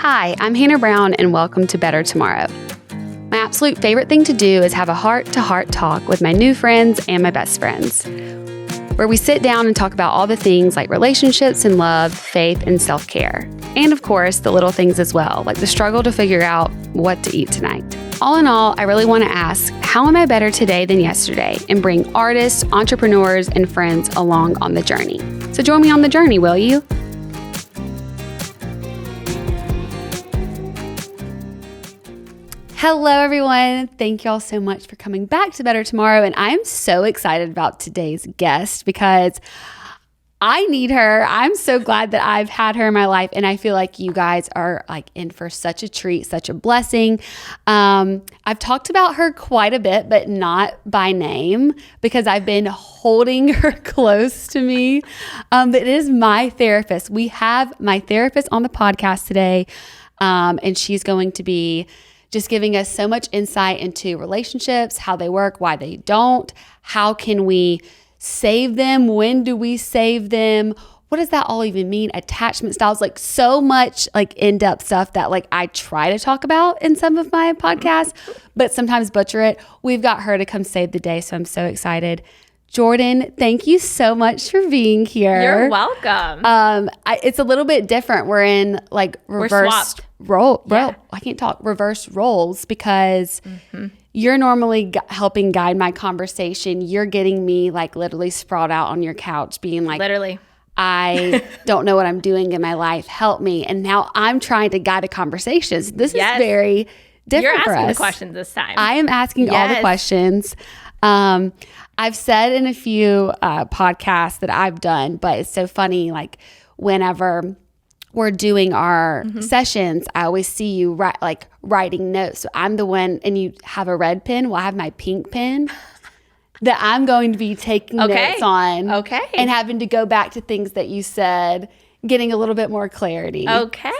Hi, I'm Hannah Brown, and welcome to Better Tomorrow. My absolute favorite thing to do is have a heart-to-heart talk with my new friends and my best friends, where we sit down and talk about all the things like relationships and love, faith, and self-care. And of course, the little things as well, like the struggle to figure out what to eat tonight. All in all, I really want to ask, how am I better today than yesterday? And bring artists, entrepreneurs, and friends along on the journey. So join me on the journey, will you? Hello, everyone. Thank y'all so much for coming back to Better Tomorrow. And I'm so excited about today's guest because I need her. I'm so glad that I've had her in my life. And I feel like you guys are like in for such a treat, such a blessing. I've talked about her quite a bit, but not by name because I've been holding her close to me. But it is my therapist. We have my therapist on the podcast today. And she's going to be just giving us so much insight into relationships, how they work, why they don't, how can we save them, when do we save them, what does that all even mean, attachment styles, like so much like in-depth stuff that like I try to talk about in some of my podcasts, but sometimes butcher it. We've got her to come save the day, so I'm so excited. Jourdan, thank you so much for being here. You're welcome. It's a little bit different. We're in like reverse reverse roles because you're normally helping guide my conversation. You're getting me like literally sprawled out on your couch being like, literally, I don't know what I'm doing in my life. Help me. And now I'm trying to guide a conversation. So this is very different for us. You're asking the questions this time. I am asking all the questions. I've said in a few podcasts that I've done, but it's so funny, like whenever we're doing our sessions, I always see you writing notes. So I'm the one, and you have a red pen. Well, I have my pink pen that I'm going to be taking notes on. Okay. And having to go back to things that you said, getting a little bit more clarity. Okay.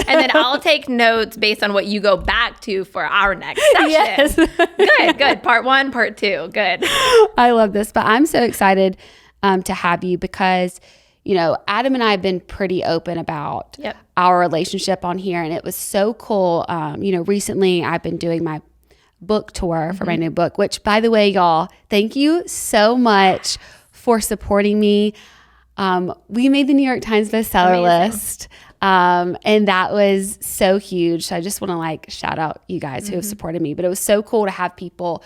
And then I'll take notes based on what you go back to for our next session. Yes. Good. Part 1, part 2. Good. I love this, but I'm so excited to have you because, you know, Adam and I have been pretty open about our relationship on here, and it was so cool. You know, recently I've been doing my book tour for my new book, which, by the way, y'all, thank you so much for supporting me. We made the New York Times bestseller list, and that was so huge. So I just want to like shout out you guys who have supported me. But it was so cool to have people,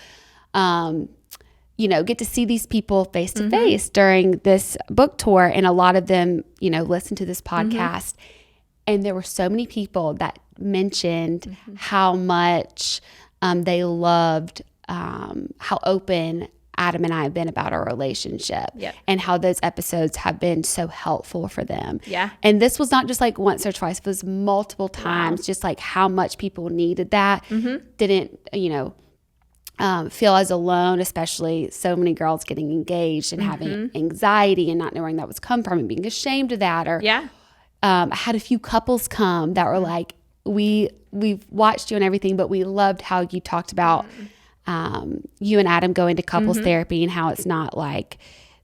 you know, get to see these people face to face during this book tour, and a lot of them, you know, listen to this podcast. And there were so many people that mentioned how much they loved how open Adam and I have been about our relationship and how those episodes have been so helpful for them. Yeah. And this was not just like once or twice, it was multiple times, just like how much people needed that. Didn't, you know, feel as alone, especially so many girls getting engaged and having anxiety and not knowing that was come from and being ashamed of that. Or I had a few couples come that were like, we've watched you and everything, but we loved how you talked about you and Adam going to couples therapy and how it's not like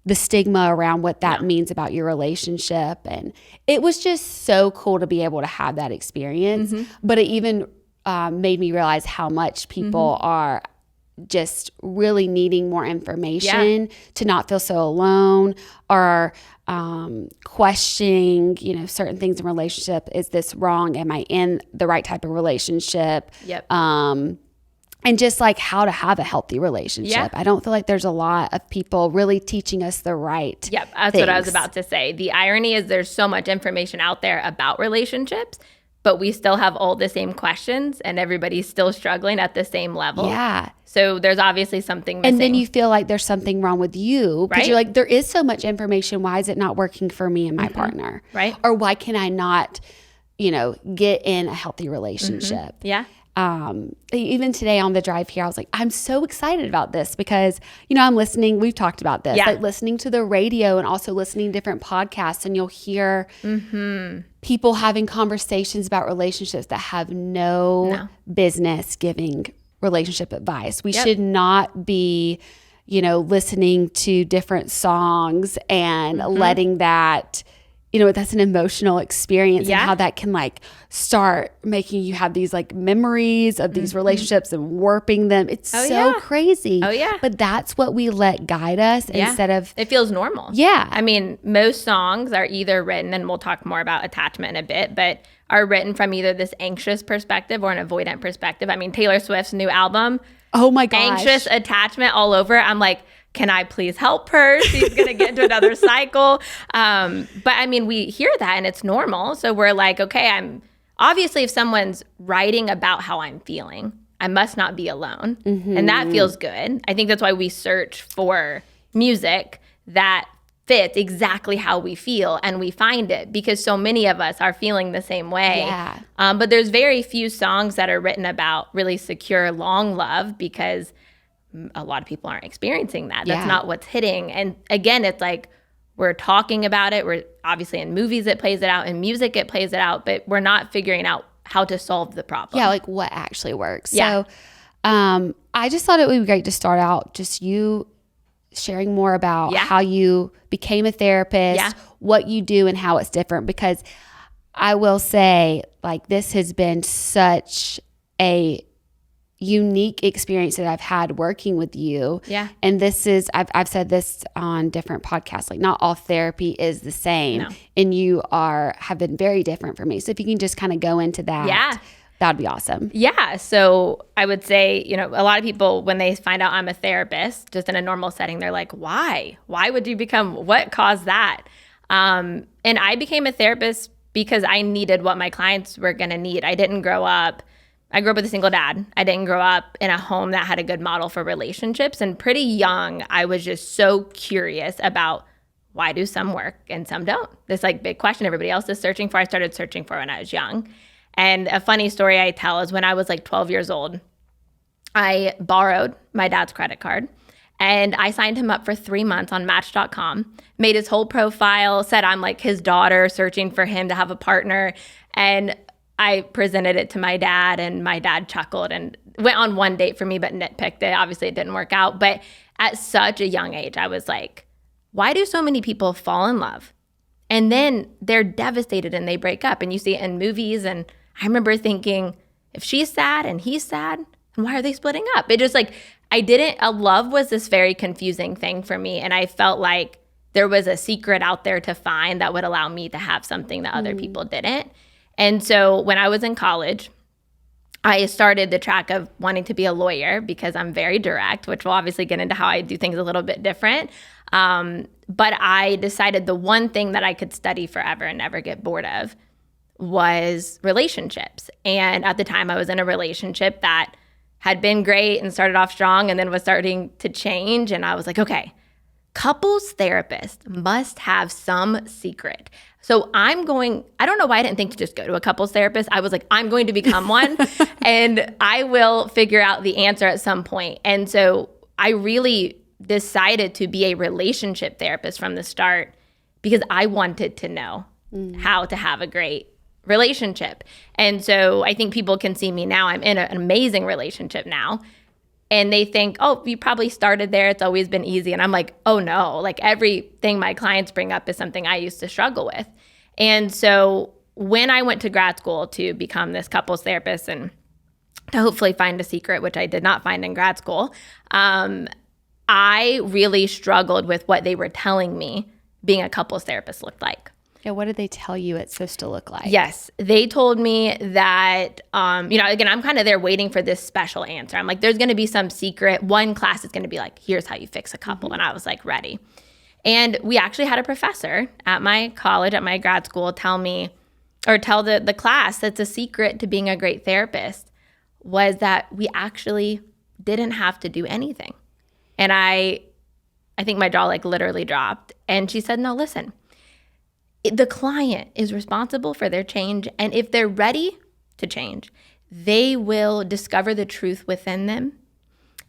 the stigma around what that means about your relationship. And it was just so cool to be able to have that experience. But it even made me realize how much people are just really needing more information to not feel so alone, or questioning, you know, certain things in relationship. Is this wrong? Am I in the right type of relationship? And just like how to have a healthy relationship. I don't feel like there's a lot of people really teaching us the right that's things. what I was about to say. The irony is there's so much information out there about relationships, but we still have all the same questions and everybody's still struggling at the same level. So there's obviously something missing. And then you feel like there's something wrong with you because you're like, there is so much information. Why is it not working for me and my partner? Or why can I not, you know, get in a healthy relationship? Even today on the drive here, I was like, I'm so excited about this because, you know, I'm listening. We've talked about this, like listening to the radio and also listening to different podcasts, and you'll hear people having conversations about relationships that have no business giving relationship advice. We should not be, you know, listening to different songs and letting that that's an emotional experience and how that can like start making you have these like memories of these relationships and warping them. It's crazy. Oh yeah. But that's what we let guide us instead of. It feels normal. Yeah. I mean, most songs are either written, and we'll talk more about attachment in a bit, but are written from either this anxious perspective or an avoidant perspective. I mean, Taylor Swift's new album. Oh my gosh. Anxious attachment all over. I'm like, can I please help her? She's going to get into another cycle. But I mean, we hear that and it's normal. So we're like, okay, obviously if someone's writing about how I'm feeling, I must not be alone. And that feels good. I think that's why we search for music that fits exactly how we feel, and we find it because so many of us are feeling the same way. Yeah. But there's very few songs that are written about really secure, long love because a lot of people aren't experiencing that. That's not what's hitting. And again, it's like we're talking about it. We're obviously in movies it plays it out, in music it plays it out, but we're not figuring out how to solve the problem. Yeah, like what actually works. Yeah. So I just thought it would be great to start out just you sharing more about how you became a therapist, what you do and how it's different, because I will say like this has been such a unique experience that I've had working with you. Yeah. And this is, I've said this on different podcasts, like not all therapy is the same. No. And you have been very different for me. So if you can just kind of go into that, that'd be awesome. Yeah. So I would say, a lot of people, when they find out I'm a therapist, just in a normal setting, they're like, why? Why would you what caused that? And I became a therapist because I needed what my clients were going to need. I grew up with a single dad. I didn't grow up in a home that had a good model for relationships. And pretty young, I was just so curious about why do some work and some don't? This like big question everybody else is searching for. I started searching for when I was young. And a funny story I tell is when I was like 12 years old, I borrowed my dad's credit card and I signed him up for 3 months on Match.com, made his whole profile, said I'm like his daughter searching for him to have a partner. And I presented it to my dad and my dad chuckled and went on one date for me, but nitpicked it. Obviously it didn't work out. But at such a young age, I was like, why do so many people fall in love? And then they're devastated and they break up, and you see it in movies. And I remember thinking, if she's sad and he's sad, then why are they splitting up? It just like, love was this very confusing thing for me. And I felt like there was a secret out there to find that would allow me to have something that other people didn't. And so when I was in college, I started the track of wanting to be a lawyer because I'm very direct, which will obviously get into how I do things a little bit different. But I decided the one thing that I could study forever and never get bored of was relationships. And at the time I was in a relationship that had been great and started off strong and then was starting to change. And I was like, okay, couples therapists must have some secret. So I don't know why I didn't think to just go to a couples therapist. I was like, I'm going to become one and I will figure out the answer at some point. And so I really decided to be a relationship therapist from the start because I wanted to know how to have a great relationship. And so I think people can see me now. I'm in an amazing relationship now. And they think, oh, you probably started there. It's always been easy. And I'm like, oh no, like everything my clients bring up is something I used to struggle with. And so when I went to grad school to become this couples therapist and to hopefully find a secret, which I did not find in grad school, I really struggled with what they were telling me being a couples therapist looked like. Yeah, what did they tell you it's supposed to look like? Yes, they told me that, again, I'm kind of there waiting for this special answer. I'm like, there's going to be some secret. One class is going to be like, here's how you fix a couple. And I was like, ready. And we actually had a professor at my college, at my grad school, tell the class that the secret to being a great therapist was that we actually didn't have to do anything. And I think my jaw like literally dropped. And she said, no, listen. The client is responsible for their change. And if they're ready to change, they will discover the truth within them.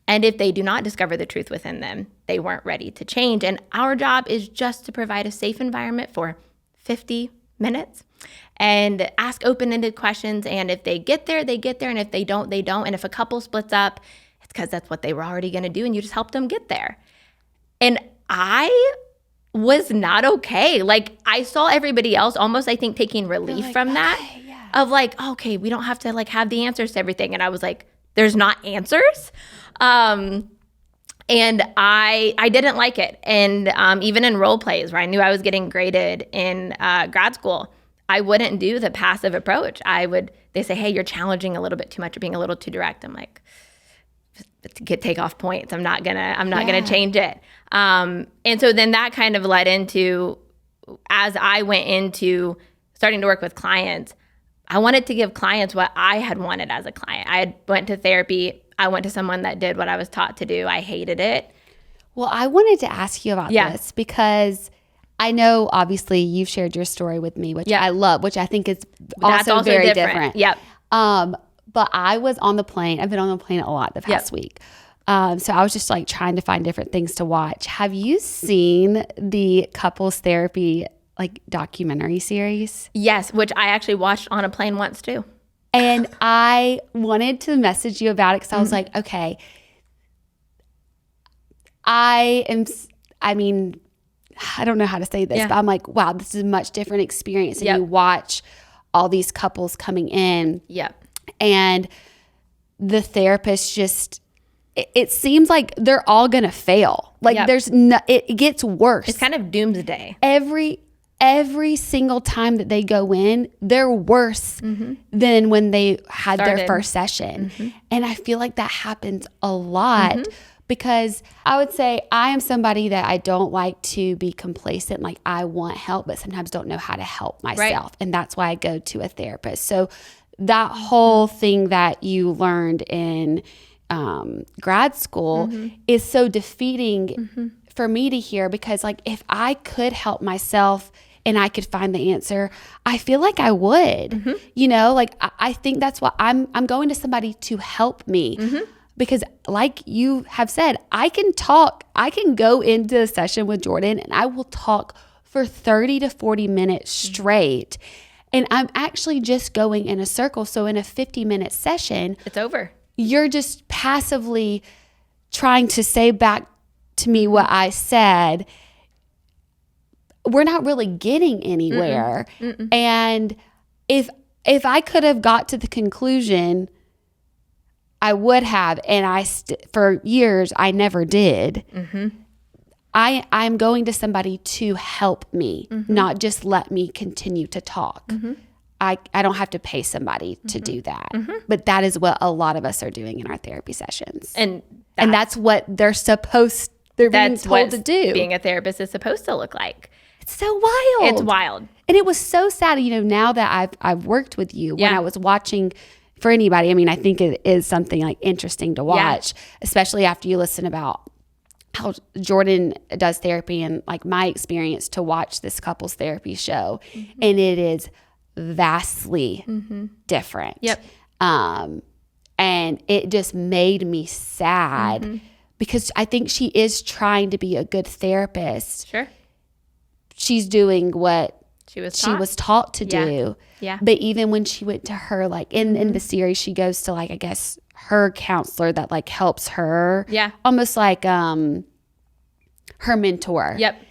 And if they do not discover the truth within them, they weren't ready to change. And our job is just to provide a safe environment for 50 minutes and ask open-ended questions. And if they get there, they get there. And if they don't, they don't. And if a couple splits up, it's because that's what they were already going to do. And you just help them get there. And I was not okay. Like, I saw everybody else almost, I think, taking relief from that of like, okay, we don't have to like have the answers to everything. And I was like, there's not answers. And I didn't like it. And even in role plays where I knew I was getting graded in grad school, I wouldn't do the passive approach. They say, hey, you're challenging a little bit too much or being a little too direct. I'm like, take off points. I'm not gonna change it. And so then that kind of led into, as I went into starting to work with clients, I wanted to give clients what I had wanted as a client. I had went to therapy. I went to someone that did what I was taught to do. I hated it. Well, I wanted to ask you about this because I know obviously you've shared your story with me, which I love, which I think is also very different. Yep. But I was on the plane. I've been on the plane a lot the past week. So I was just like trying to find different things to watch. Have you seen the couples therapy like documentary series? Yes, which I actually watched on a plane once too. And I wanted to message you about it because I was like, okay, I don't know how to say this, but I'm like, wow, this is a much different experience. And you watch all these couples coming in. Yep. And the therapist just, it seems like they're all going to fail. Like it gets worse. It's kind of doomsday. Every single time that they go in, they're worse than when they had their first session. And I feel like that happens a lot because I would say I am somebody that I don't like to be complacent. Like I want help, but sometimes don't know how to help myself. Right. And that's why I go to a therapist. So that whole thing that you learned in grad school is so defeating for me to hear, because like if I could help myself and I could find the answer, I feel like I would, you know, like I think that's why I'm going to somebody to help me because like you have said, I can go into a session with Jourdan and I will talk for 30 to 40 minutes straight. And I'm actually just going in a circle. So in a 50-minute session, it's over. You're just passively trying to say back to me what I said. We're not really getting anywhere. And if I could have got to the conclusion, I would have. And for years, I never did. I'm going to somebody to help me, not just let me continue to talk. I don't have to pay somebody to do that. But that is what a lot of us are doing in our therapy sessions. And that's what they're being told to do. Being a therapist is supposed to look like. It's so wild. It's wild. And it was so sad, you know, now that I've worked with you, when I was watching for anybody, I mean, I think it is something like interesting to watch, especially after you listen about how Jourdan does therapy and like my experience to watch this couples therapy show. And it is vastly different. And it just made me sad because I think she is trying to be a good therapist. Sure. She's doing what she was taught to do. Yeah. But even when she went to her, like in the series, she goes to like, I guess her counselor that like helps her. Yeah. Almost like her mentor. Yep.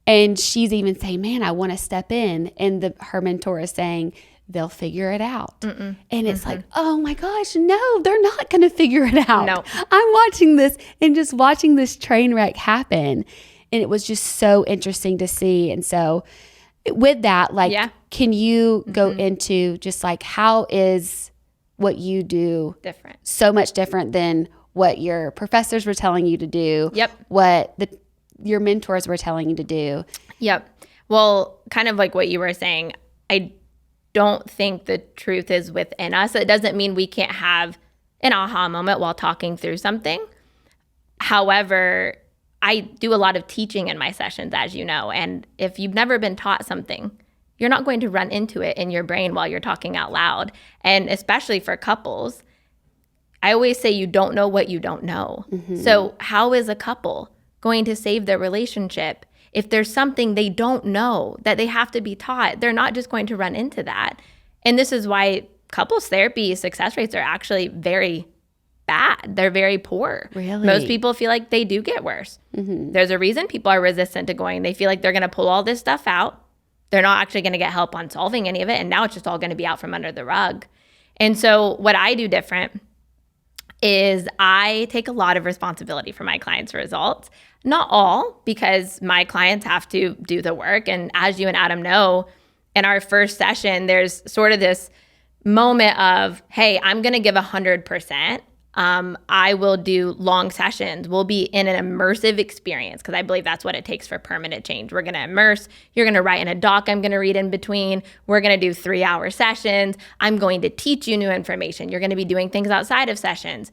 And she's even saying, man, I want to step in. And her mentor is saying, they'll figure it out. And it's like, oh my gosh, no, they're not going to figure it out. No. I'm watching this and just watching this train wreck happen. And it was just so interesting to see. And so with that, like, can you go into just like, how is what you do different? So much different than what your professors were telling you to do. Yep. What your mentors were telling you to do. Yep. Well, kind of like what you were saying, I don't think the truth is within us. It doesn't mean we can't have an aha moment while talking through something. However, I do a lot of teaching in my sessions, as you know, and if you've never been taught something, you're not going to run into it in your brain while you're talking out loud. And especially for couples, I always say you don't know what you don't know. So how is a couple going to save their relationship if there's something they don't know that they have to be taught? They're not just going to run into that. And this is why couples therapy success rates are actually very bad. They're very poor. Really? Most people feel like they do get worse. Mm-hmm. There's a reason people are resistant to going. They feel like they're going to pull all this stuff out. They're not actually going to get help on solving any of it. And now it's just all going to be out from under the rug. And so what I do different is I take a lot of responsibility for my clients' results. Not all, because my clients have to do the work. And as you and Adam know, in our first session, there's sort of this moment of, hey, I'm going to give 100%. I will do long sessions. We'll be in an immersive experience because I believe that's what it takes for permanent change. We're going to immerse. You're going to write in a doc I'm going to read in between. We're going to do 3-hour sessions. I'm going to teach you new information. You're going to be doing things outside of sessions.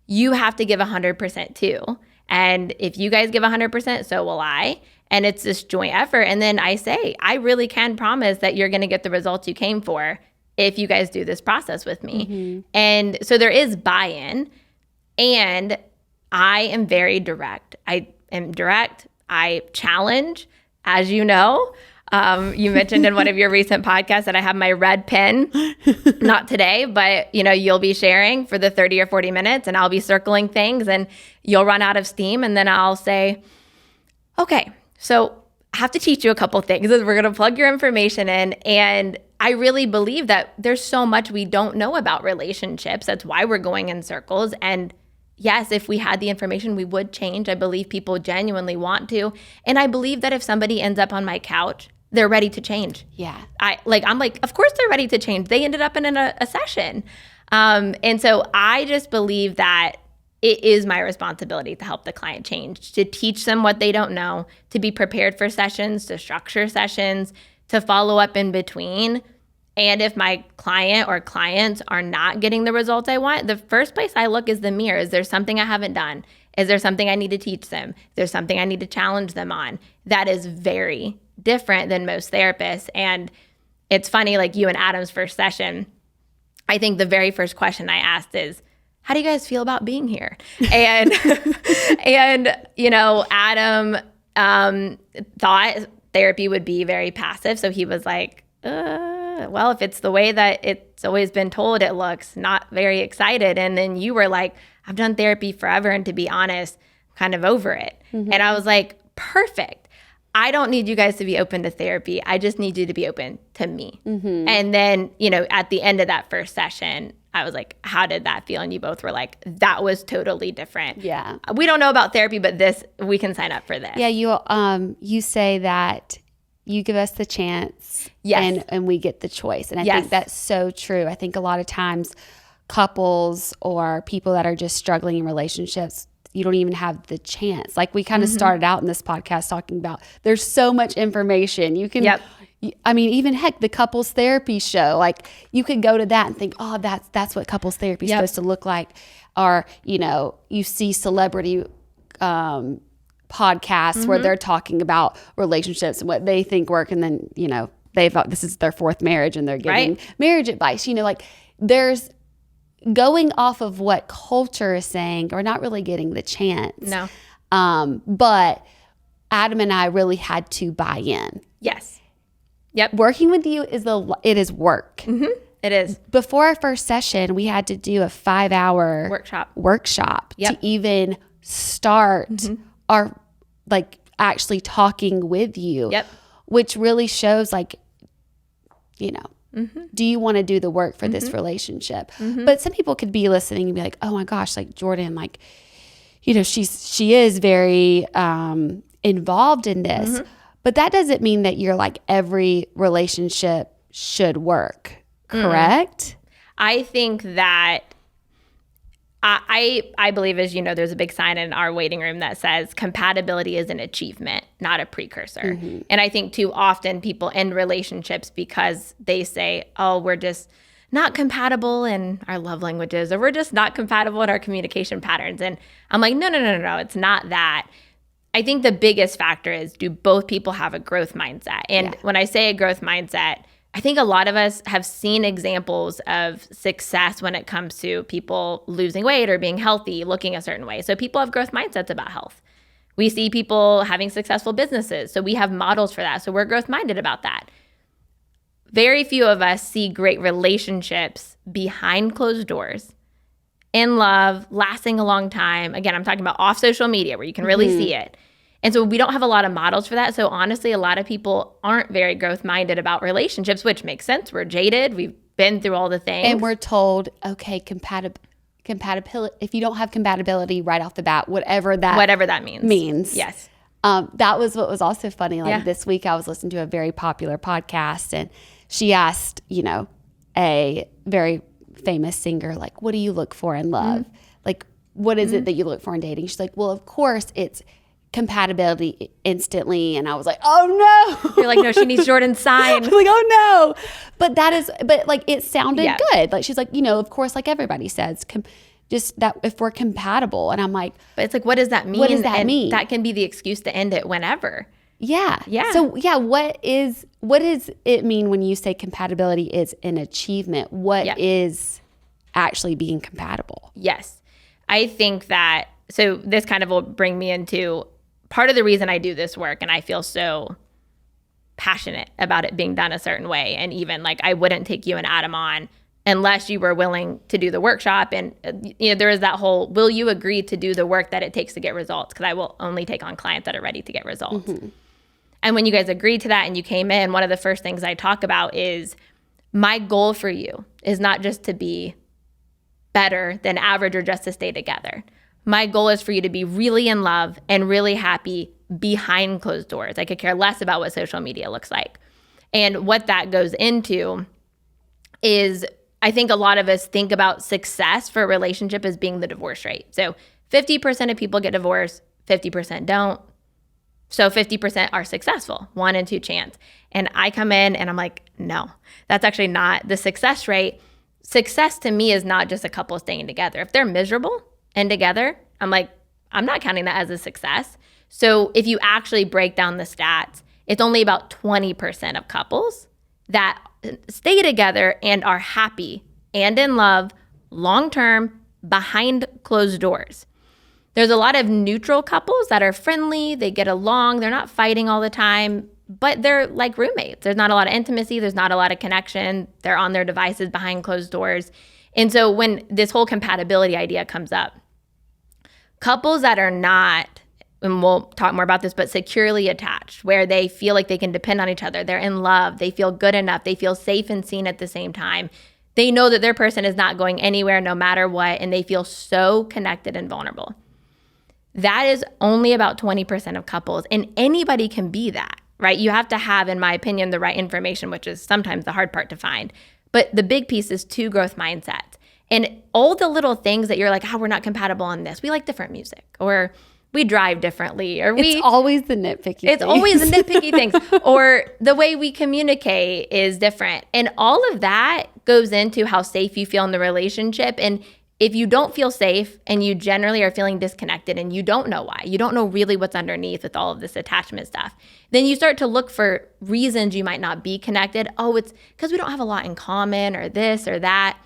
You have to give 100% too. And if you guys give 100%, so will I. And it's this joint effort. And then I say, I really can promise that you're going to get the results you came for if you guys do this process with me. Mm-hmm. And so there is buy-in, and I am very direct. I am direct. I challenge, as you know. You mentioned in one of your recent podcasts that I have my red pen, not today, but you'll be sharing for the 30 or 40 minutes, and I'll be circling things, and you'll run out of steam, and then I'll say, okay, so I have to teach you a couple things. We're going to plug your information in, and I really believe that there's so much we don't know about relationships. That's why we're going in circles. And yes, if we had the information, we would change. I believe people genuinely want to. And I believe that if somebody ends up on my couch, they're ready to change. Yeah. I'm like, of course they're ready to change. They ended up in a session. And so I just believe that it is my responsibility to help the client change, to teach them what they don't know, to be prepared for sessions, to structure sessions, to follow up in between. And if my client or clients are not getting the results I want, the first place I look is the mirror. Is there something I haven't done? Is there something I need to teach them? Is there something I need to challenge them on? That is very different than most therapists. And it's funny, like you and Adam's first session, I think the very first question I asked is, how do you guys feel about being here? And, Adam thought therapy would be very passive. So he was like, well, if it's the way that it's always been told, it looks not very excited. And then you were like, I've done therapy forever. And to be honest, I'm kind of over it. Mm-hmm. And I was like, perfect. I don't need you guys to be open to therapy. I just need you to be open to me. Mm-hmm. And then, at the end of that first session, I was like, how did that feel? And you both were like, that was totally different. Yeah. We don't know about therapy, but we can sign up for this. Yeah, you say that you give us the chance, yes, and we get the choice. And I think that's so true. I think a lot of times couples or people that are just struggling in relationships, you don't even have the chance. Like we kind of started out in this podcast talking about there's so much information. You can, I mean, even heck, the couples therapy show, like you could go to that and think, oh, that's what couples therapy is supposed to look like. Or, you see celebrity podcasts where they're talking about relationships and what they think work. And then, this is their fourth marriage and they're giving marriage advice. Like there's going off of what culture is saying, or not really getting the chance. No. But Adam and I really had to buy in. Yes. Yep. Working with you it is work. Mm-hmm. It is. Before our first session, we had to do a 5-hour workshop to even start our actually talking with you. Yep. Which really shows do you want to do the work for this relationship? But some people could be listening and be like, oh my gosh, like Jourdan, she is very involved in this. But that doesn't mean that you're like every relationship should work, correct? I think that I believe, as you know, there's a big sign in our waiting room that says compatibility is an achievement, not a precursor. And I think too often people end relationships because they say, oh, we're just not compatible in our love languages, or we're just not compatible in our communication patterns. And I'm like, no, it's not that. I think the biggest factor is, do both people have a growth mindset? And when I say a growth mindset, I think a lot of us have seen examples of success when it comes to people losing weight or being healthy, looking a certain way. So people have growth mindsets about health. We see people having successful businesses. So we have models for that. So we're growth minded about that. Very few of us see great relationships behind closed doors in love, lasting a long time. Again, I'm talking about off social media where you can really see it. And so we don't have a lot of models for that. So honestly, a lot of people aren't very growth-minded about relationships, which makes sense. We're jaded. We've been through all the things. And we're told, okay, compatibility. If you don't have compatibility right off the bat, whatever that means. Yes. That was what was also funny. This week I was listening to a very popular podcast, and she asked, a very famous singer, like, what do you look for in love? Like, what is it that you look for in dating? She's like, well, of course it's compatibility instantly. And I was like, oh no. You're like, no, she needs Jourdan's sign. I'm like, oh no. But it sounded good. Like, she's like, of course, like everybody says, just that if we're compatible. And I'm like, but it's like, what does that mean? What does that mean? That can be the excuse to end it whenever. Yeah. Yeah. So yeah, what does it mean when you say compatibility is an achievement? What is actually being compatible? Yes. I think that, so this kind of will bring me into part of the reason I do this work, and I feel so passionate about it being done a certain way. And even like, I wouldn't take you and Adam on unless you were willing to do the workshop. And there is that whole, will you agree to do the work that it takes to get results? Because I will only take on clients that are ready to get results. And when you guys agreed to that and you came in, one of the first things I talk about is my goal for you is not just to be better than average or just to stay together. My goal is for you to be really in love and really happy behind closed doors. I could care less about what social media looks like. And what that goes into is, I think a lot of us think about success for a relationship as being the divorce rate. So 50% of people get divorced, 50% don't. So 50% are successful, 1 in 2 chance. And I come in and I'm like, no, that's actually not the success rate. Success to me is not just a couple staying together. If they're miserable and together, I'm like, I'm not counting that as a success. So if you actually break down the stats, it's only about 20% of couples that stay together and are happy and in love long-term behind closed doors. There's a lot of neutral couples that are friendly, they get along, they're not fighting all the time, but they're like roommates. There's not a lot of intimacy, there's not a lot of connection, they're on their devices behind closed doors. And so when this whole compatibility idea comes up, couples that are not, and we'll talk more about this, but securely attached, where they feel like they can depend on each other, they're in love, they feel good enough, they feel safe and seen at the same time. They know that their person is not going anywhere no matter what, and they feel so connected and vulnerable. That is only about 20% of couples, and anybody can be that, right? You have to have, in my opinion, the right information, which is sometimes the hard part to find. But the big piece is 2 growth mindsets. And all the little things that you're like, we're not compatible on this. We like different music, or we drive differently, or it's always the nitpicky things. It's always the nitpicky things, or the way we communicate is different. And all of that goes into how safe you feel in the relationship. And if you don't feel safe and you generally are feeling disconnected and you don't know why, you don't know really what's underneath with all of this attachment stuff, then you start to look for reasons you might not be connected. Oh, it's because we don't have a lot in common, or this or that.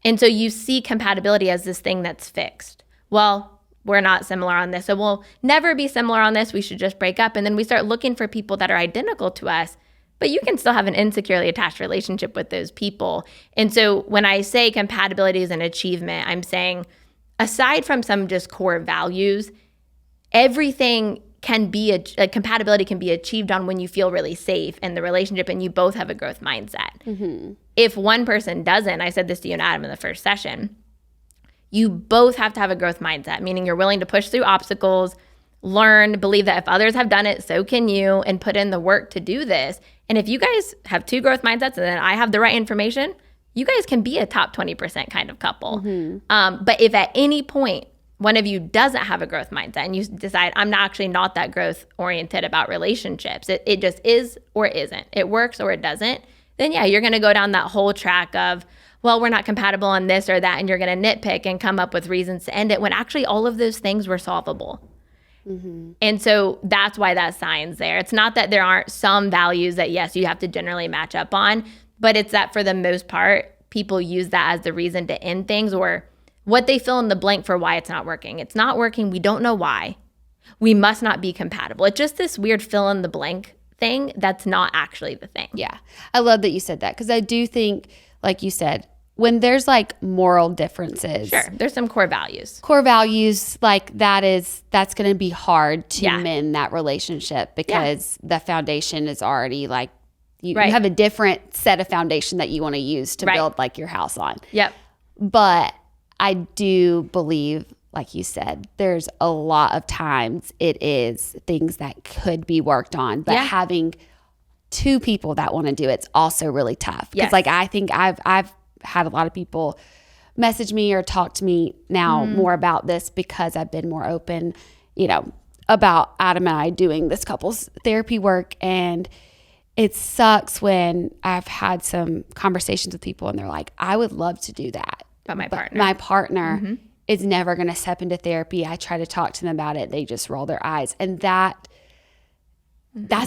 And so you see compatibility as this thing that's fixed. Well, we're not similar on this, so we'll never be similar on this. We should just break up. And then we start looking for people that are identical to us, but you can still have an insecurely attached relationship with those people. And so when I say compatibility is an achievement, I'm saying aside from some just core values, everything can be, compatibility can be achieved on when you feel really safe in the relationship and you both have a growth mindset. If one person doesn't, I said this to you and Adam in the first session, you both have to have a growth mindset, meaning you're willing to push through obstacles, learn, believe that if others have done it, so can you, and put in the work to do this. And if you guys have 2 growth mindsets and then I have the right information, you guys can be a top 20% kind of couple. But if at any point one of you doesn't have a growth mindset and you decide, I'm actually not that growth oriented about relationships, it just is or isn't, it works or it doesn't, then yeah, you're going to go down that whole track of, well, we're not compatible on this or that, and you're going to nitpick and come up with reasons to end it when actually all of those things were solvable. And so that's why that sign's there. It's not that there aren't some values that, yes, you have to generally match up on, but it's that for the most part, people use that as the reason to end things, or what they fill in the blank for why it's not working. It's not working. We don't know why. We must not be compatible. It's just this weird fill in the blank thing that's not actually the thing. Yeah. I love that you said that, because I do think, like you said, when there's like moral differences. Sure. There's some core values. Core values, like that's going to be hard to mend that relationship because the foundation is already like, you have a different set of foundation that you want to use to build like your house on. Yep. But I do believe, like you said, there's a lot of times it is things that could be worked on, but having two people that want to do it's also really tough. Because like I think I've had a lot of people message me or talk to me now more about this because I've been more open, you know, about Adam and I doing this couples therapy work. And it sucks when I've had some conversations with people and they're like, I would love to do that. But my partner is never going to step into therapy. I try to talk to them about it. They just roll their eyes. And that's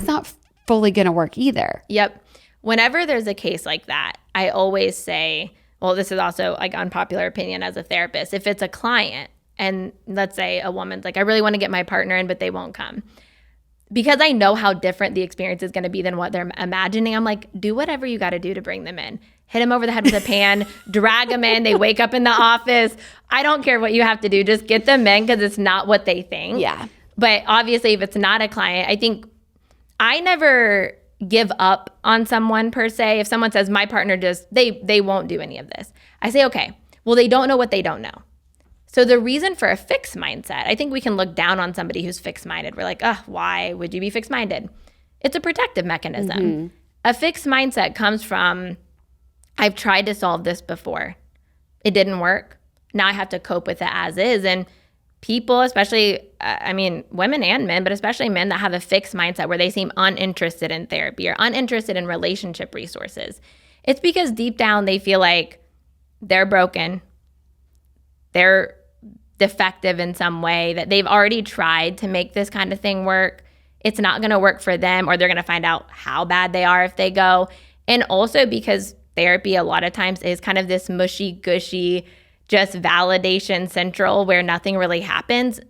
not fully going to work either. Yep. Whenever there's a case like that, I always say, well, this is also like unpopular opinion as a therapist. If it's a client and let's say a woman's like, I really want to get my partner in, but they won't come. Because I know how different the experience is going to be than what they're imagining, I'm like, do whatever you got to do to bring them in. Hit them over the head with a pan, drag them in. They wake up in the office. I don't care what you have to do. Just get them in because it's not what they think. Yeah. But obviously, if it's not a client, I think I never give up on someone per se. If someone says my partner just, they won't do any of this. I say, okay, well, they don't know what they don't know. So the reason for a fixed mindset, I think we can look down on somebody who's fixed minded. We're like, why would you be fixed minded? It's a protective mechanism. A fixed mindset comes from, I've tried to solve this before. It didn't work. Now I have to cope with it as is. And people, especially, women and men, but especially men that have a fixed mindset where they seem uninterested in therapy or uninterested in relationship resources, it's because deep down they feel like they're broken, they're defective in some way, that they've already tried to make this kind of thing work. It's not going to work for them, or they're going to find out how bad they are if they go. And also because therapy a lot of times is kind of this mushy, gushy, just validation central where nothing really happens.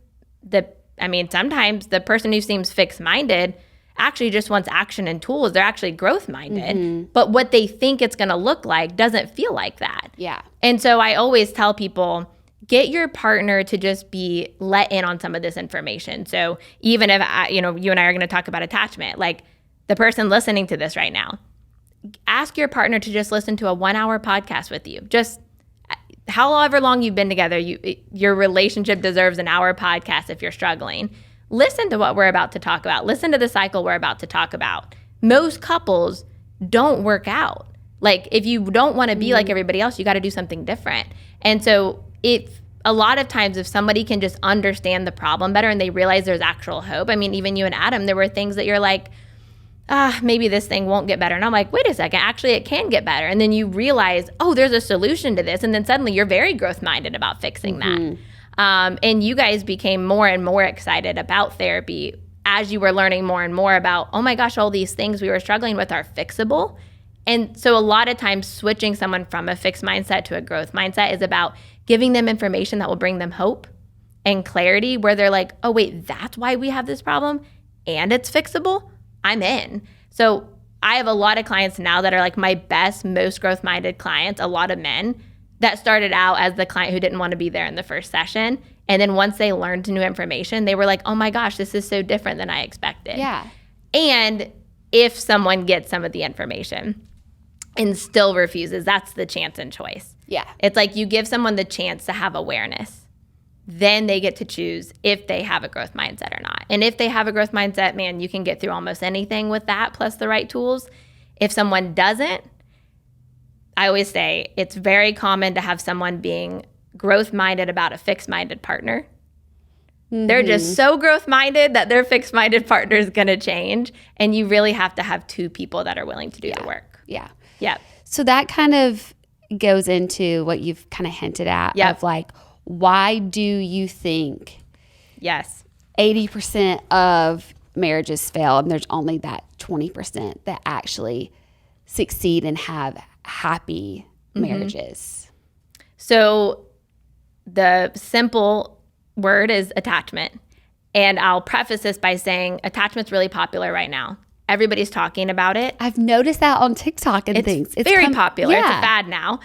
Sometimes the person who seems fixed-minded actually just wants action and tools. They're actually growth-minded. But what they think it's going to look like doesn't feel like that. Yeah. And so I always tell people, get your partner to just be let in on some of this information. So even if, you and I are going to talk about attachment, like the person listening to this right now, ask your partner to just listen to a 1-hour podcast with you. Just however long you've been together, your relationship deserves an hour podcast if you're struggling. Listen to what we're about to talk about. Listen to the cycle we're about to talk about. Most couples don't work out. Like if you don't want to be like everybody else, you got to do something different. And so a lot of times if somebody can just understand the problem better and they realize there's actual hope. I mean, even you and Adam, there were things that you're like, maybe this thing won't get better. And I'm like, wait a second, actually it can get better. And then you realize, there's a solution to this. And then suddenly you're very growth-minded about fixing that. And you guys became more and more excited about therapy as you were learning more and more about, oh my gosh, all these things we were struggling with are fixable. And so a lot of times switching someone from a fixed mindset to a growth mindset is about giving them information that will bring them hope and clarity where they're like, oh wait, that's why we have this problem and it's fixable? I'm in. So I have a lot of clients now that are like my best, most growth-minded clients, a lot of men that started out as the client who didn't want to be there in the first session. And then once they learned new information, they were like, oh my gosh, this is so different than I expected. Yeah. And if someone gets some of the information and still refuses, that's the chance and choice. Yeah. It's like you give someone the chance to have awareness. Then they get to choose if they have a growth mindset or not. And if they have a growth mindset, man, you can get through almost anything with that plus the right tools. If someone doesn't, I always say it's very common to have someone being growth-minded about a fixed-minded partner. They're just so growth-minded that their fixed-minded partner is going to change. And you really have to have two people that are willing to do the work. Yeah. Yeah. So that kind of goes into what you've kind of hinted at of like, why do you think 80% of marriages fail and there's only that 20% that actually succeed and have happy marriages? So the simple word is attachment. And I'll preface this by saying attachment's really popular right now. everybody's talking about it. I've noticed that on TikTok and things. It's very popular. It's a fad now.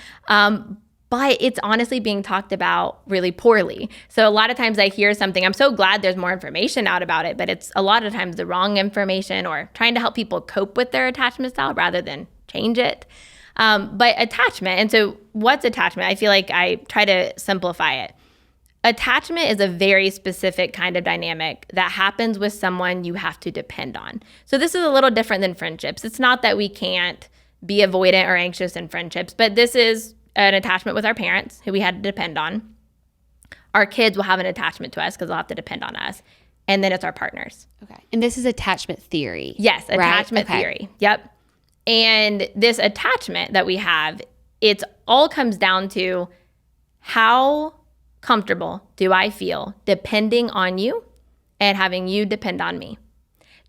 But it's honestly being talked about really poorly. So a lot of times I hear something, I'm so glad there's more information out about it, but it's a lot of times the wrong information or trying to help people cope with their attachment style rather than change it. But attachment, and so what's attachment? I feel like I try to simplify it. Attachment is a very specific kind of dynamic that happens with someone you have to depend on. So this is a little different than friendships. It's not that we can't be avoidant or anxious in friendships, but this is an attachment with our parents who we had to depend on. Our kids will have an attachment to us because they'll have to depend on us. And then it's our partners. Okay. And this is attachment theory. Yes, attachment theory. Yep. And this attachment that we have, it all comes down to how comfortable do I feel depending on you and having you depend on me?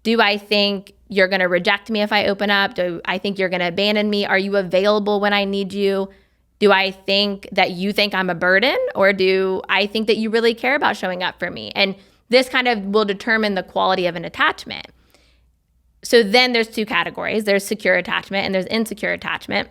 Do I think you're going to reject me if I open up? Do I think you're going to abandon me? Are you available when I need you? Do I think that you think I'm a burden, or do I think that you really care about showing up for me? And this kind of will determine the quality of an attachment. So then there's two categories. There's secure attachment and there's insecure attachment.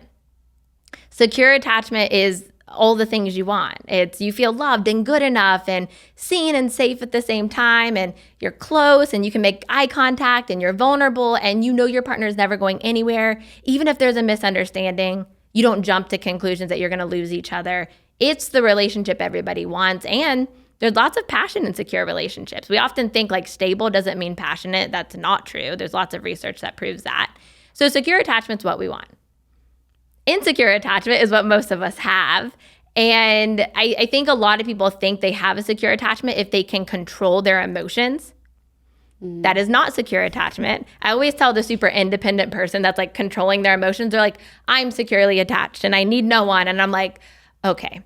Secure attachment is all the things you want. It's you feel loved and good enough and seen and safe at the same time, and you're close and you can make eye contact and you're vulnerable and you know your partner is never going anywhere. Even if there's a misunderstanding, you don't jump to conclusions that you're going to lose each other. It's the relationship everybody wants, and there's lots of passion in secure relationships. We often think like stable doesn't mean passionate. That's not true. There's lots of research that proves that. So secure attachment's what we want. Insecure attachment is what most of us have. And I think a lot of people think they have a secure attachment if they can control their emotions. That is not secure attachment. I always tell the super independent person that's like controlling their emotions, they're like, I'm securely attached and I need no one. And I'm like, okay,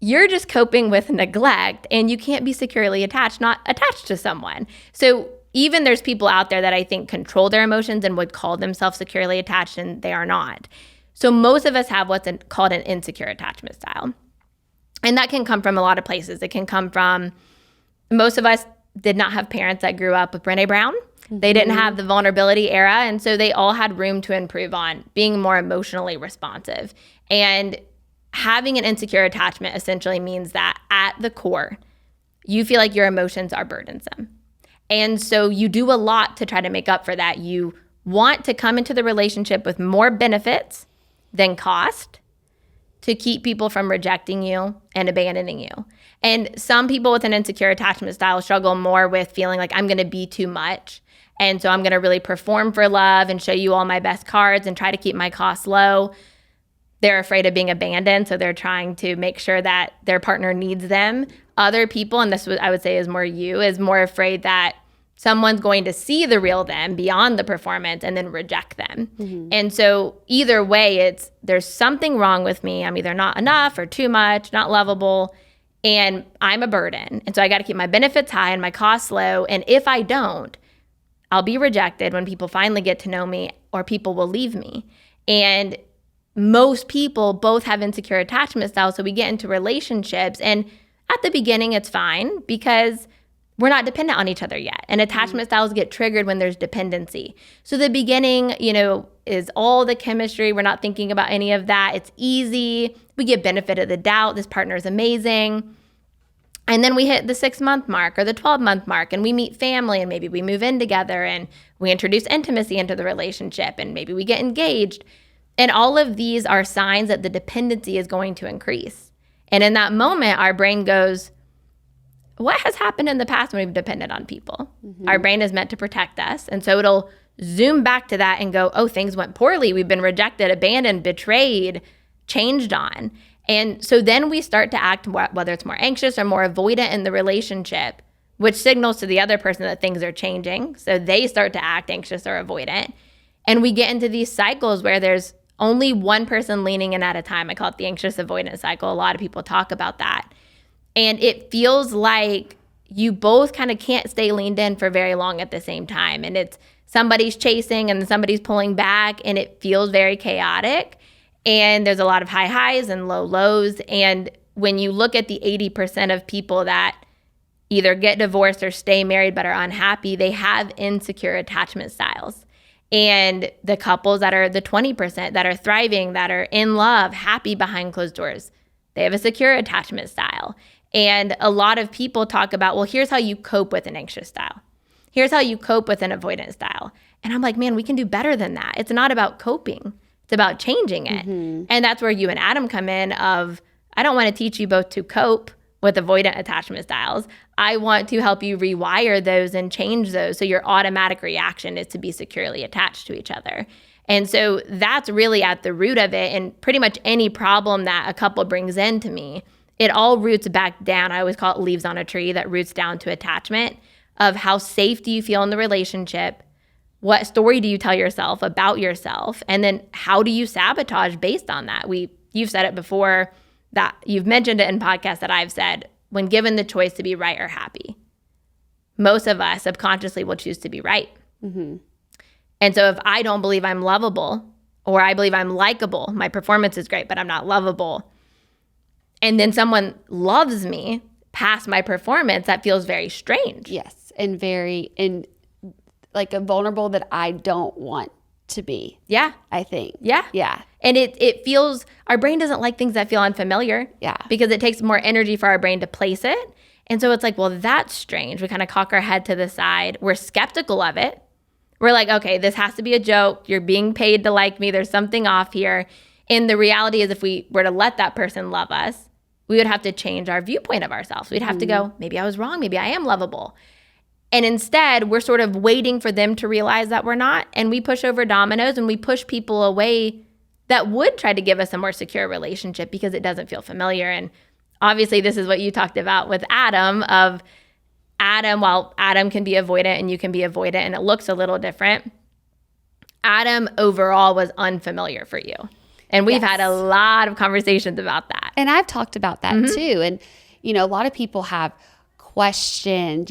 you're just coping with neglect and you can't be securely attached, not attached to someone. So even there's people out there that I think control their emotions and would call themselves securely attached, and they are not. So most of us have what's called an insecure attachment style. And that can come from a lot of places. It can come from, most of us did not have parents that grew up with Brené Brown. They didn't have the vulnerability era. And so they all had room to improve on being more emotionally responsive. And having an insecure attachment essentially means that at the core, you feel like your emotions are burdensome. And so you do a lot to try to make up for that. You want to come into the relationship with more benefits than cost to keep people from rejecting you and abandoning you. And some people with an insecure attachment style struggle more with feeling like I'm going to be too much. And so I'm going to really perform for love and show you all my best cards and try to keep my costs low. They're afraid of being abandoned, so they're trying to make sure that their partner needs them. Other people, and this I would say is more you, is more afraid that someone's going to see the real them beyond the performance and then reject them. And so either way, there's something wrong with me. I'm either not enough or too much, not lovable, and I'm a burden. And so I got to keep my benefits high and my costs low. And if I don't, I'll be rejected when people finally get to know me, or people will leave me. And most people both have insecure attachment styles. So we get into relationships, and at the beginning, it's fine because we're not dependent on each other yet. And attachment styles get triggered when there's dependency. So the beginning, is all the chemistry. We're not thinking about any of that. It's easy. We get benefit of the doubt. This partner is amazing. And then we hit the 6-month mark or the 12-month mark, and we meet family, and maybe we move in together, and we introduce intimacy into the relationship, and maybe we get engaged. And all of these are signs that the dependency is going to increase. And in that moment, our brain goes, what has happened in the past when we've depended on people? Our brain is meant to protect us. And so it'll zoom back to that and go, oh, things went poorly. We've been rejected, abandoned, betrayed, changed on. And so then we start to act, whether it's more anxious or more avoidant in the relationship, which signals to the other person that things are changing. So they start to act anxious or avoidant. And we get into these cycles where there's only one person leaning in at a time. I call it the anxious avoidant cycle. A lot of people talk about that. And it feels like you both kind of can't stay leaned in for very long at the same time. And it's somebody's chasing and somebody's pulling back, and it feels very chaotic. And there's a lot of high highs and low lows. And when you look at the 80% of people that either get divorced or stay married but are unhappy, they have insecure attachment styles. And the couples that are the 20% that are thriving, that are in love, happy behind closed doors, they have a secure attachment style. And a lot of people talk about, well, here's how you cope with an anxious style. Here's how you cope with an avoidant style. And I'm like, man, we can do better than that. It's not about coping. It's about changing it. And that's where you and Adam come in of, I don't want to teach you both to cope with avoidant attachment styles. I want to help you rewire those and change those so your automatic reaction is to be securely attached to each other. And so that's really at the root of it. And pretty much any problem that a couple brings in to me, it all roots back down. I always call it leaves on a tree, that roots down to attachment of how safe do you feel in the relationship? What story do you tell yourself about yourself? And then how do you sabotage based on that? You've said it before, that you've mentioned it in podcasts that I've said, when given the choice to be right or happy, most of us subconsciously will choose to be right. And so if I don't believe I'm lovable, or I believe I'm likable, my performance is great, but I'm not lovable, and then someone loves me past my performance, that feels very strange. Yes, and like a vulnerable that I don't want to be. Yeah. I think. Yeah. Yeah. And it feels, our brain doesn't like things that feel unfamiliar. Yeah. Because it takes more energy for our brain to place it. And so it's like, well, that's strange. We kind of cock our head to the side. We're skeptical of it. We're like, okay, this has to be a joke. You're being paid to like me. There's something off here. And the reality is, if we were to let that person love us, we would have to change our viewpoint of ourselves. We'd have to go, maybe I was wrong. Maybe I am lovable. And instead, we're sort of waiting for them to realize that we're not. And we push over dominoes and we push people away that would try to give us a more secure relationship because it doesn't feel familiar. And obviously, this is what you talked about with Adam, while Adam can be avoidant and you can be avoidant and it looks a little different, Adam overall was unfamiliar for you. And we've had a lot of conversations about that. And I've talked about that too. And, a lot of people have questioned,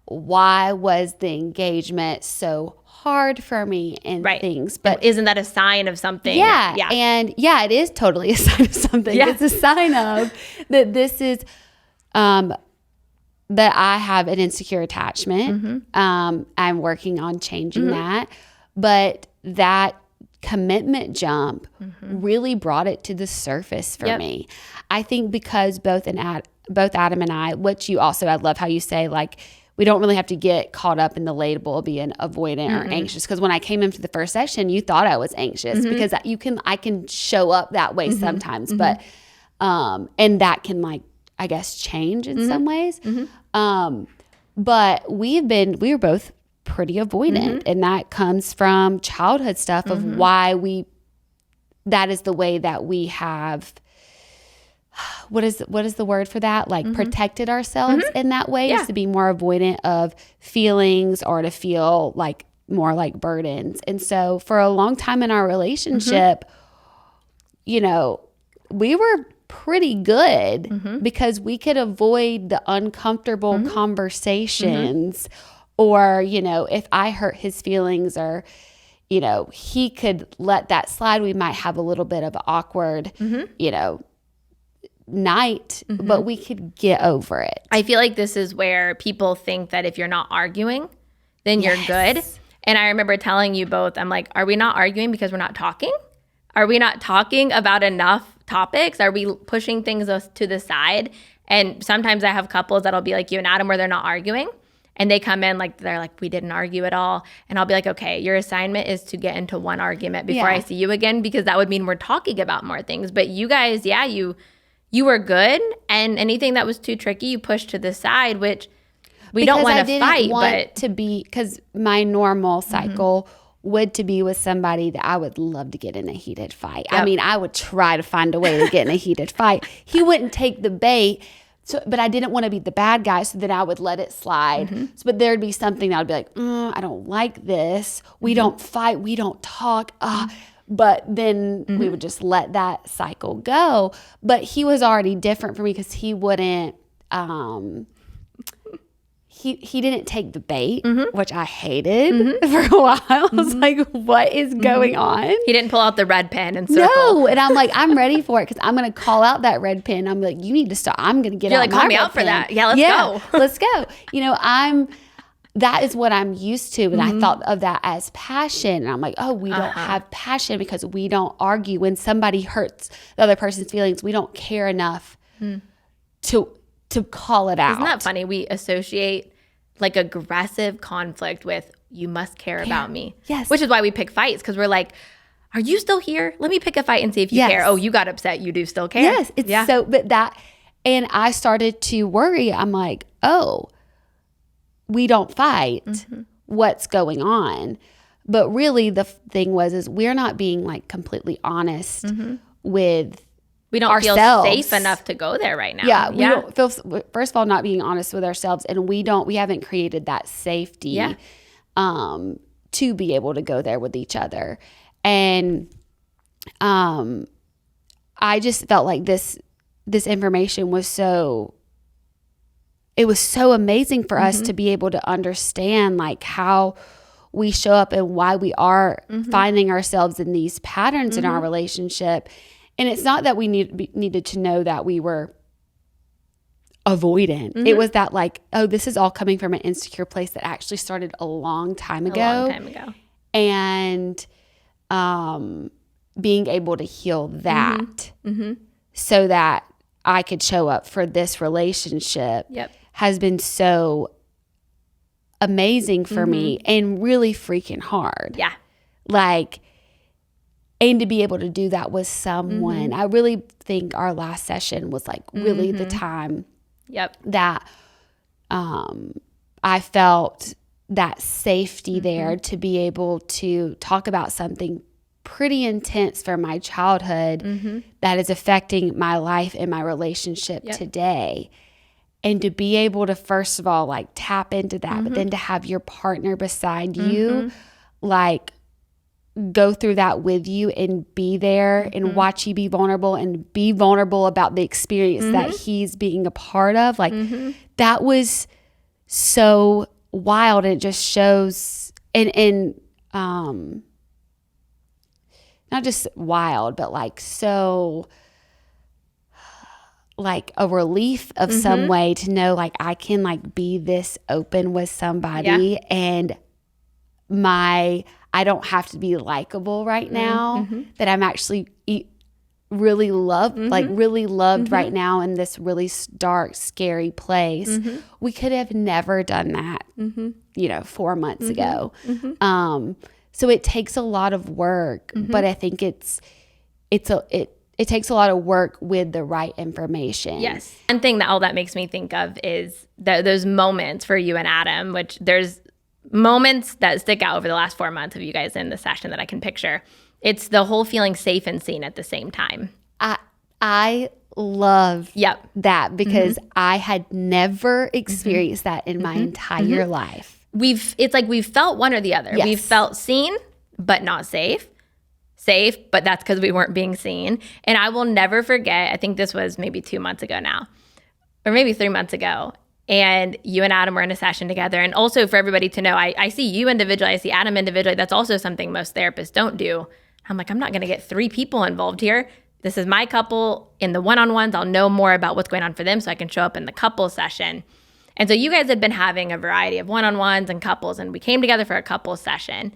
why was the engagement so hard for me and things. But isn't that a sign of something? Yeah. And it is totally a sign of something. Yeah. It's a sign of that this is that I have an insecure attachment. I'm working on changing that. But that commitment jump really brought it to the surface for me. I think because both Adam and I, I love how you say, like, we don't really have to get caught up in the label of being avoidant or anxious. Because when I came into the first session, you thought I was anxious because I can show up that way sometimes, but and that can, like, I guess, change in some ways. But we were both pretty avoidant, and that comes from childhood stuff of why that is the way that we have. What is the word for that? Like protected ourselves in that way, is to be more avoidant of feelings or to feel like more like burdens. And so for a long time in our relationship, we were pretty good because we could avoid the uncomfortable conversations or, if I hurt his feelings or, he could let that slide. We might have a little bit of awkward, night, but we could get over it. I feel like this is where people think that if you're not arguing, then you're good. And I remember telling you both, I'm like, are we not arguing because we're not talking? Are we not talking about enough topics? Are we pushing things to the side? And sometimes I have couples that'll be like you and Adam where they're not arguing. And they come in like, they're like, we didn't argue at all. And I'll be like, okay, your assignment is to get into one argument before I see you again, because that would mean we're talking about more things. But you guys, you were good, and anything that was too tricky, you pushed to the side, which we don't want to fight. But to be, because my normal cycle would to be with somebody that I would love to get in a heated fight. I mean, I would try to find a way to get in a heated fight. He wouldn't take the bait, but I didn't want to be the bad guy, so then I would let it slide. But there'd be something that would be like, I don't like this. We don't fight. We don't talk. But then we would just let that cycle go. But he was already different for me because he wouldn't, he didn't take the bait, which I hated for a while. I was like, what is going on? He didn't pull out the red pen and circle. No, and I'm like, I'm ready for it because I'm going to call out that red pen. I'm like, you need to stop. I'm going to get out my red pen. You're like, call me out for that. Yeah, let's go. Let's go. that is what I'm used to. And I thought of that as passion. And I'm like, oh, we don't have passion because we don't argue. When somebody hurts the other person's feelings, we don't care enough to call it out. Isn't that funny? We associate like aggressive conflict with you must care about me. Yes. Which is why we pick fights, because we're like, are you still here? Let me pick a fight and see if you care. Oh, you got upset. You do still care. Yes. And I started to worry. I'm like, oh, we don't fight. What's going on? But really the thing is we're not being like completely honest with we don't ourselves. Feel safe enough to go there right now. Yeah. We don't feel, first of all, not being honest with ourselves. And we haven't created that safety to be able to go there with each other. And I just felt like this information was so amazing for us to be able to understand like how we show up and why we are finding ourselves in these patterns in our relationship. And it's not that we needed to know that we were avoidant. It was that like, oh, this is all coming from an insecure place that actually started a long time ago. And being able to heal that so that I could show up for this relationship has been so amazing for me and really freaking hard. Yeah. Like, and to be able to do that with someone. I really think our last session was like really the time that I felt that safety there to be able to talk about something pretty intense from my childhood that is affecting my life and my relationship today. And to be able to, first of all, like tap into that, but then to have your partner beside you, like go through that with you and be there and watch you be vulnerable and be vulnerable about the experience that he's being a part of. Like that was so wild. And it just shows and not just wild, but like so like a relief of some way to know like I can like be this open with somebody and I don't have to be likable right now, that I'm actually really loved, like really loved right now in this really dark, scary place. We could have never done that, 4 months ago. So it takes a lot of work, but I think it takes a lot of work with the right information. Yes. One thing that all that makes me think of is those moments for you and Adam, which there's moments that stick out over the last 4 months of you guys in the session that I can picture. It's the whole feeling safe and seen at the same time. I love that because I had never experienced that in my entire life. It's like we've felt one or the other. Yes. We've felt seen, but not safe. Safe, but that's because we weren't being seen. And I will never forget, I think this was maybe 2 months ago now, or maybe 3 months ago. And you and Adam were in a session together. And also for everybody to know, I see you individually, I see Adam individually. That's also something most therapists don't do. I'm like, I'm not going to get 3 people involved here. This is my couple. In the one-on-ones, I'll know more about what's going on for them so I can show up in the couple session. And so you guys had been having a variety of one-on-ones and couples, and we came together for a couple session.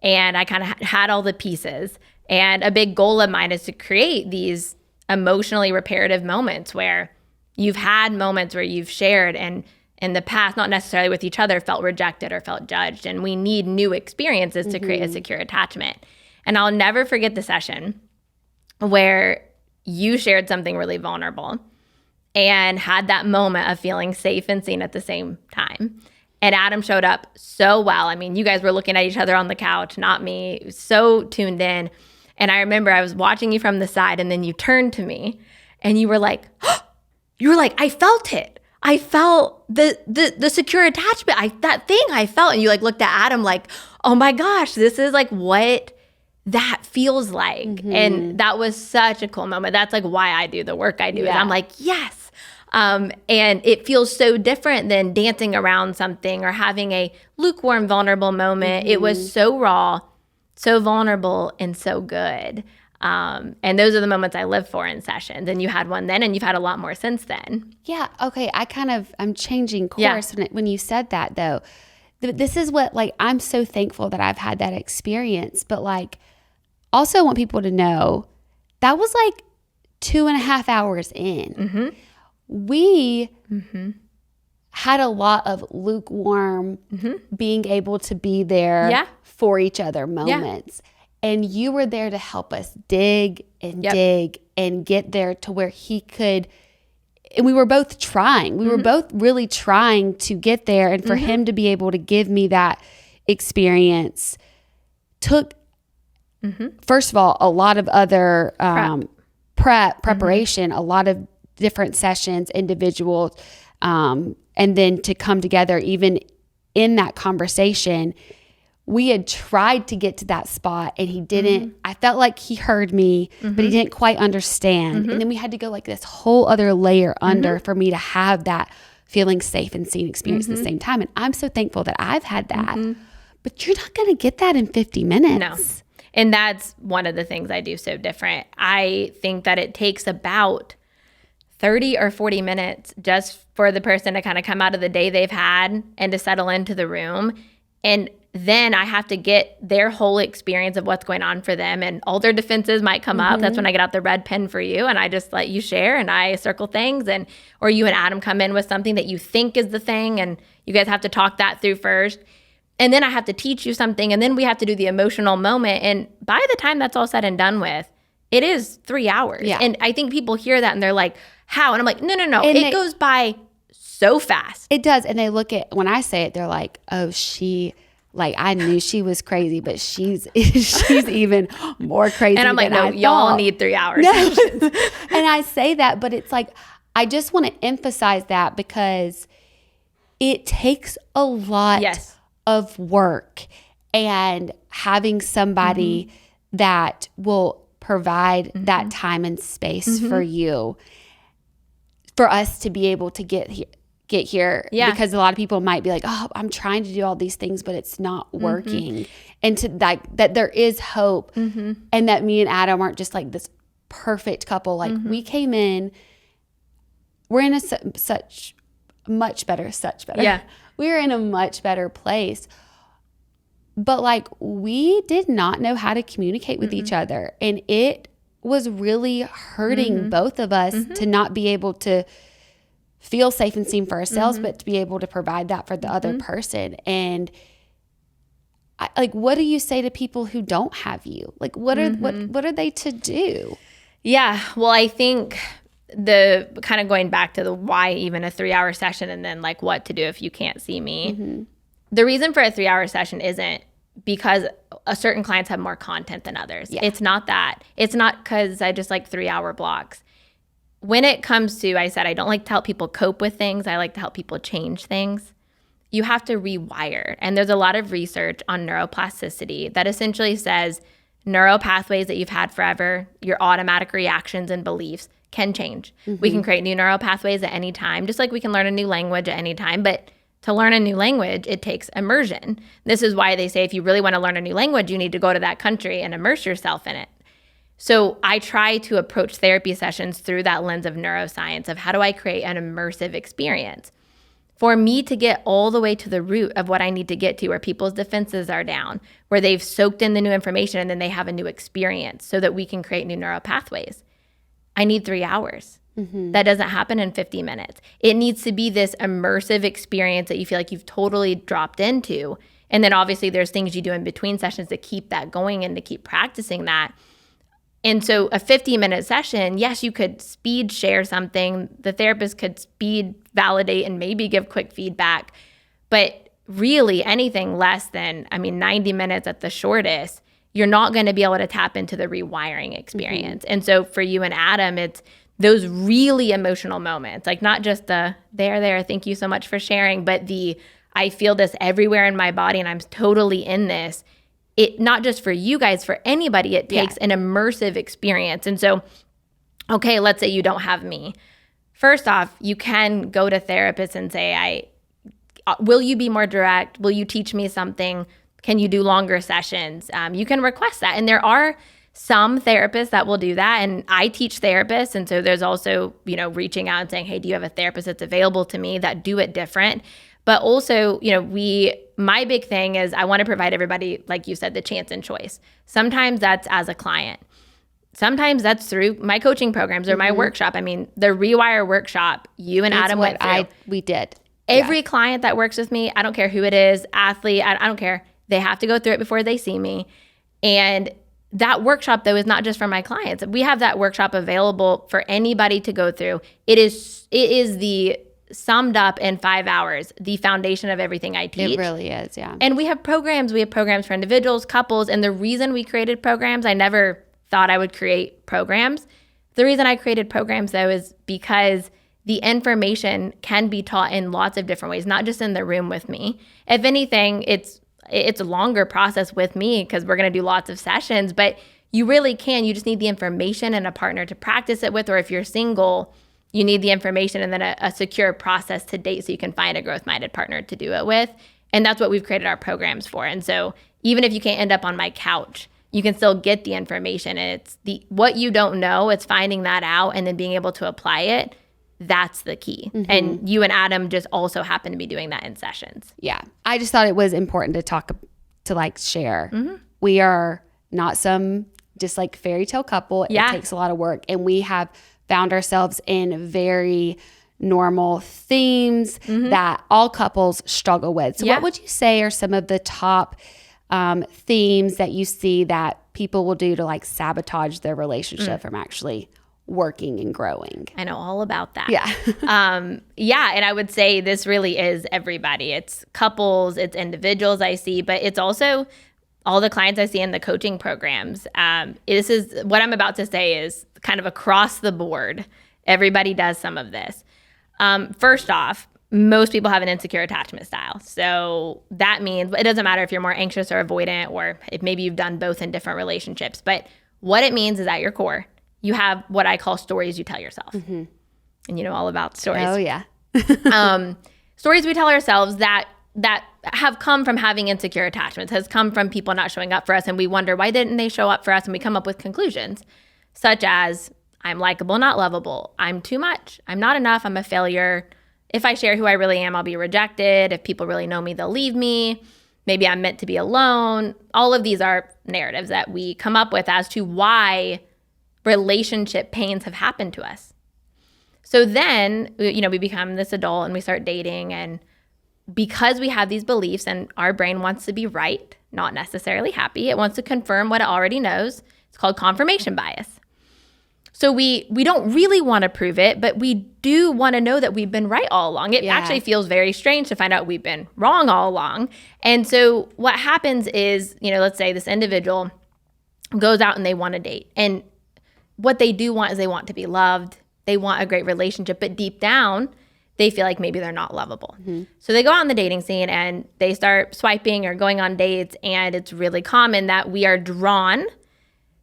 And I kind of had all the pieces. And a big goal of mine is to create these emotionally reparative moments where you've had moments where you've shared and in the past, not necessarily with each other, felt rejected or felt judged. And we need new experiences to create a secure attachment. And I'll never forget the session where you shared something really vulnerable and had that moment of feeling safe and seen at the same time. And Adam showed up so well. I mean, you guys were looking at each other on the couch, not me, so tuned in. And I remember I was watching you from the side, and then you turned to me and you were like, I felt it. I felt the secure attachment. That thing I felt. And you like looked at Adam like, oh my gosh, this is like what that feels like. And that was such a cool moment. That's like why I do the work I do. Is I'm like, yes. And it feels so different than dancing around something or having a lukewarm, vulnerable moment. It was so raw, so vulnerable, and so good. And those are the moments I live for in sessions. And you had one then, and you've had a lot more since then. Yeah. Okay. I'm changing course when you said that, though. this is what, like, I'm so thankful that I've had that experience. But like, also want people to know that was like 2.5 hours in. Mm-hmm. We had a lot of lukewarm being able to be there for each other moments. And you were there to help us dig and dig and get there to where he could. And we were both trying. We were both really trying to get there. And for him to be able to give me that experience took, first of all, a lot of other preparation, a lot of different sessions, individuals, and then to come together even in that conversation. We had tried to get to that spot and he didn't. I felt like he heard me, but he didn't quite understand. And then we had to go like this whole other layer under for me to have that feeling safe and seen experience at the same time. And I'm so thankful that I've had that. But you're not going to get that in 50 minutes. No. And that's one of the things I do so different. I think that it takes about 30 or 40 minutes just for the person to kind of come out of the day they've had and to settle into the room. And then I have to get their whole experience of what's going on for them, and all their defenses might come up. That's when I get out the red pen for you and I just let you share and I circle things, and or you and Adam come in with something that you think is the thing and you guys have to talk that through first. And then I have to teach you something, and then we have to do the emotional moment. And by the time that's all said and done with, it is 3 hours. Yeah. And I think people hear that and they're like, how? And I'm like, no. It goes by so fast. It does. And they look at, when I say it, they're like, oh, like, I knew she was crazy, but she's even more crazy. And I'm like, no, y'all need 3 hours. No. And I say that, but it's like, I just want to emphasize that because it takes a lot of work, and having somebody that will provide that time and space for you, for us to be able to get here. Because a lot of people might be like, oh, I'm trying to do all these things, but it's not working. And to like that there is hope, and that me and Adam aren't just like this perfect couple. Like we came in, we're in such better. Yeah. We're in a much better place. But like, we did not know how to communicate with each other. And it was really hurting both of us to not be able to feel safe and seen for ourselves, but to be able to provide that for the other person. And like, what do you say to people who don't have you? Like, what are they to do? Yeah. Well, I think the kind of going back to the why even a 3-hour session, and then like what to do if you can't see me. The reason for a 3-hour session isn't because certain clients have more content than others. It's not that. It's not because I just like 3-hour blocks. When it comes to, I said, I don't like to help people cope with things. I like to help people change things. You have to rewire. And there's a lot of research on neuroplasticity that essentially says neural pathways that you've had forever, your automatic reactions and beliefs can change. We can create new neural pathways at any time, just like we can learn a new language at any time. But to learn a new language, it takes immersion. This is why they say if you really want to learn a new language, you need to go to that country and immerse yourself in it. So I try to approach therapy sessions through that lens of neuroscience of how do I create an immersive experience for me to get all the way to the root of what I need to get to, where people's defenses are down, where they've soaked in the new information and then they have a new experience so that we can create new neural pathways. I need 3 hours. That doesn't happen in 50 minutes. It needs to be this immersive experience that you feel like you've totally dropped into. And then obviously there's things you do in between sessions to keep that going and to keep practicing that. And so a 50-minute session, yes, you could speed share something. The therapist could speed validate and maybe give quick feedback. But really anything less than, 90 minutes at the shortest, you're not going to be able to tap into the rewiring experience. And so for you and Adam, it's those really emotional moments, like not just the there, thank you so much for sharing, but the I feel this everywhere in my body and I'm totally in this. It not just for you guys, for anybody, it takes an immersive experience. And so, okay, let's say you don't have me. First off, you can go to therapists and say, will you be more direct? Will you teach me something? Can you do longer sessions? You can request that. And there are some therapists that will do that. And I teach therapists. And so there's also, reaching out and saying, hey, do you have a therapist that's available to me that do it different? But also, my big thing is I want to provide everybody, like you said, the chance and choice. Sometimes that's as a client. Sometimes that's through my coaching programs or my workshop. I mean, the Rewire workshop, you and Adam went through. We did. Every client that works with me, I don't care who it is, athlete, I don't care. They have to go through it before they see me. And that workshop, though, is not just for my clients. We have that workshop available for anybody to go through. It is the summed up in 5 hours, the foundation of everything I teach. It really is, yeah. And we have programs. We have programs for individuals, couples. And the reason we created programs, I never thought I would create programs. The reason I created programs, though, is because the information can be taught in lots of different ways, not just in the room with me. If anything, it's a longer process with me because we're going to do lots of sessions, but you really can. You just need the information and a partner to practice it with, or if you're single, you need the information and then a secure process to date so you can find a growth-minded partner to do it with. And that's what we've created our programs for. And so even if you can't end up on my couch, you can still get the information. And it's what you don't know, it's finding that out and then being able to apply it. That's the key. And you and Adam just also happen to be doing that in sessions. Yeah. I just thought it was important to share. We are not some just like fairy tale couple. Yeah. It takes a lot of work. And we have found ourselves in very normal themes that all couples struggle with. So what would you say are some of the top themes that you see that people will do to like sabotage their relationship from actually working and growing? I know all about that. Yeah. And I would say this really is everybody. It's couples, it's individuals I see, but it's also all the clients I see in the coaching programs. This is what I'm about to say is kind of across the board. Everybody does some of this. First off, most people have an insecure attachment style. So that means it doesn't matter if you're more anxious or avoidant, or if maybe you've done both in different relationships. But what it means is at your core, you have what I call stories you tell yourself. And you know all about stories. Oh, yeah. Stories we tell ourselves that have come from having insecure attachments, has come from people not showing up for us. And we wonder, why didn't they show up for us? And we come up with conclusions such as, I'm likable, not lovable. I'm too much. I'm not enough. I'm a failure. If I share who I really am, I'll be rejected. If people really know me, they'll leave me. Maybe I'm meant to be alone. All of these are narratives that we come up with as to why relationship pains have happened to us. So then, we become this adult and we start dating. And because we have these beliefs and our brain wants to be right, not necessarily happy, it wants to confirm what it already knows. It's called confirmation bias. So we don't really want to prove it, but we do want to know that we've been right all along. It actually feels very strange to find out we've been wrong all along. And so what happens is, let's say this individual goes out and they want to date. And what they do want is they want to be loved. They want a great relationship, but deep down, they feel like maybe they're not lovable. So they go out on the dating scene and they start swiping or going on dates. And it's really common that we are drawn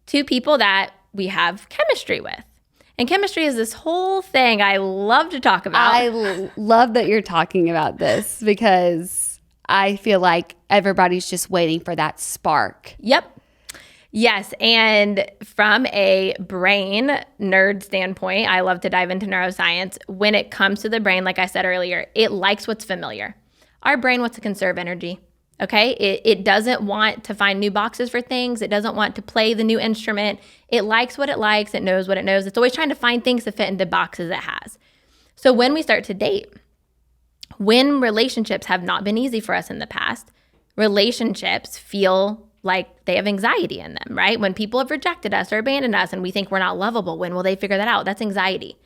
to people that we have chemistry with. And chemistry is this whole thing I love to talk about. I love that you're talking about this because I feel like everybody's just waiting for that spark. Yep. Yes. And from a brain nerd standpoint, I love to dive into neuroscience. When it comes to the brain, like I said earlier, it likes what's familiar. Our brain wants to conserve energy. Okay, it doesn't want to find new boxes for things. It doesn't want to play the new instrument. It likes what it likes. It knows what it knows. It's always trying to find things to fit into boxes it has. So when we start to date, when relationships have not been easy for us in the past, relationships feel like they have anxiety in them, right? When people have rejected us or abandoned us and we think we're not lovable, when will they figure that out? That's anxiety.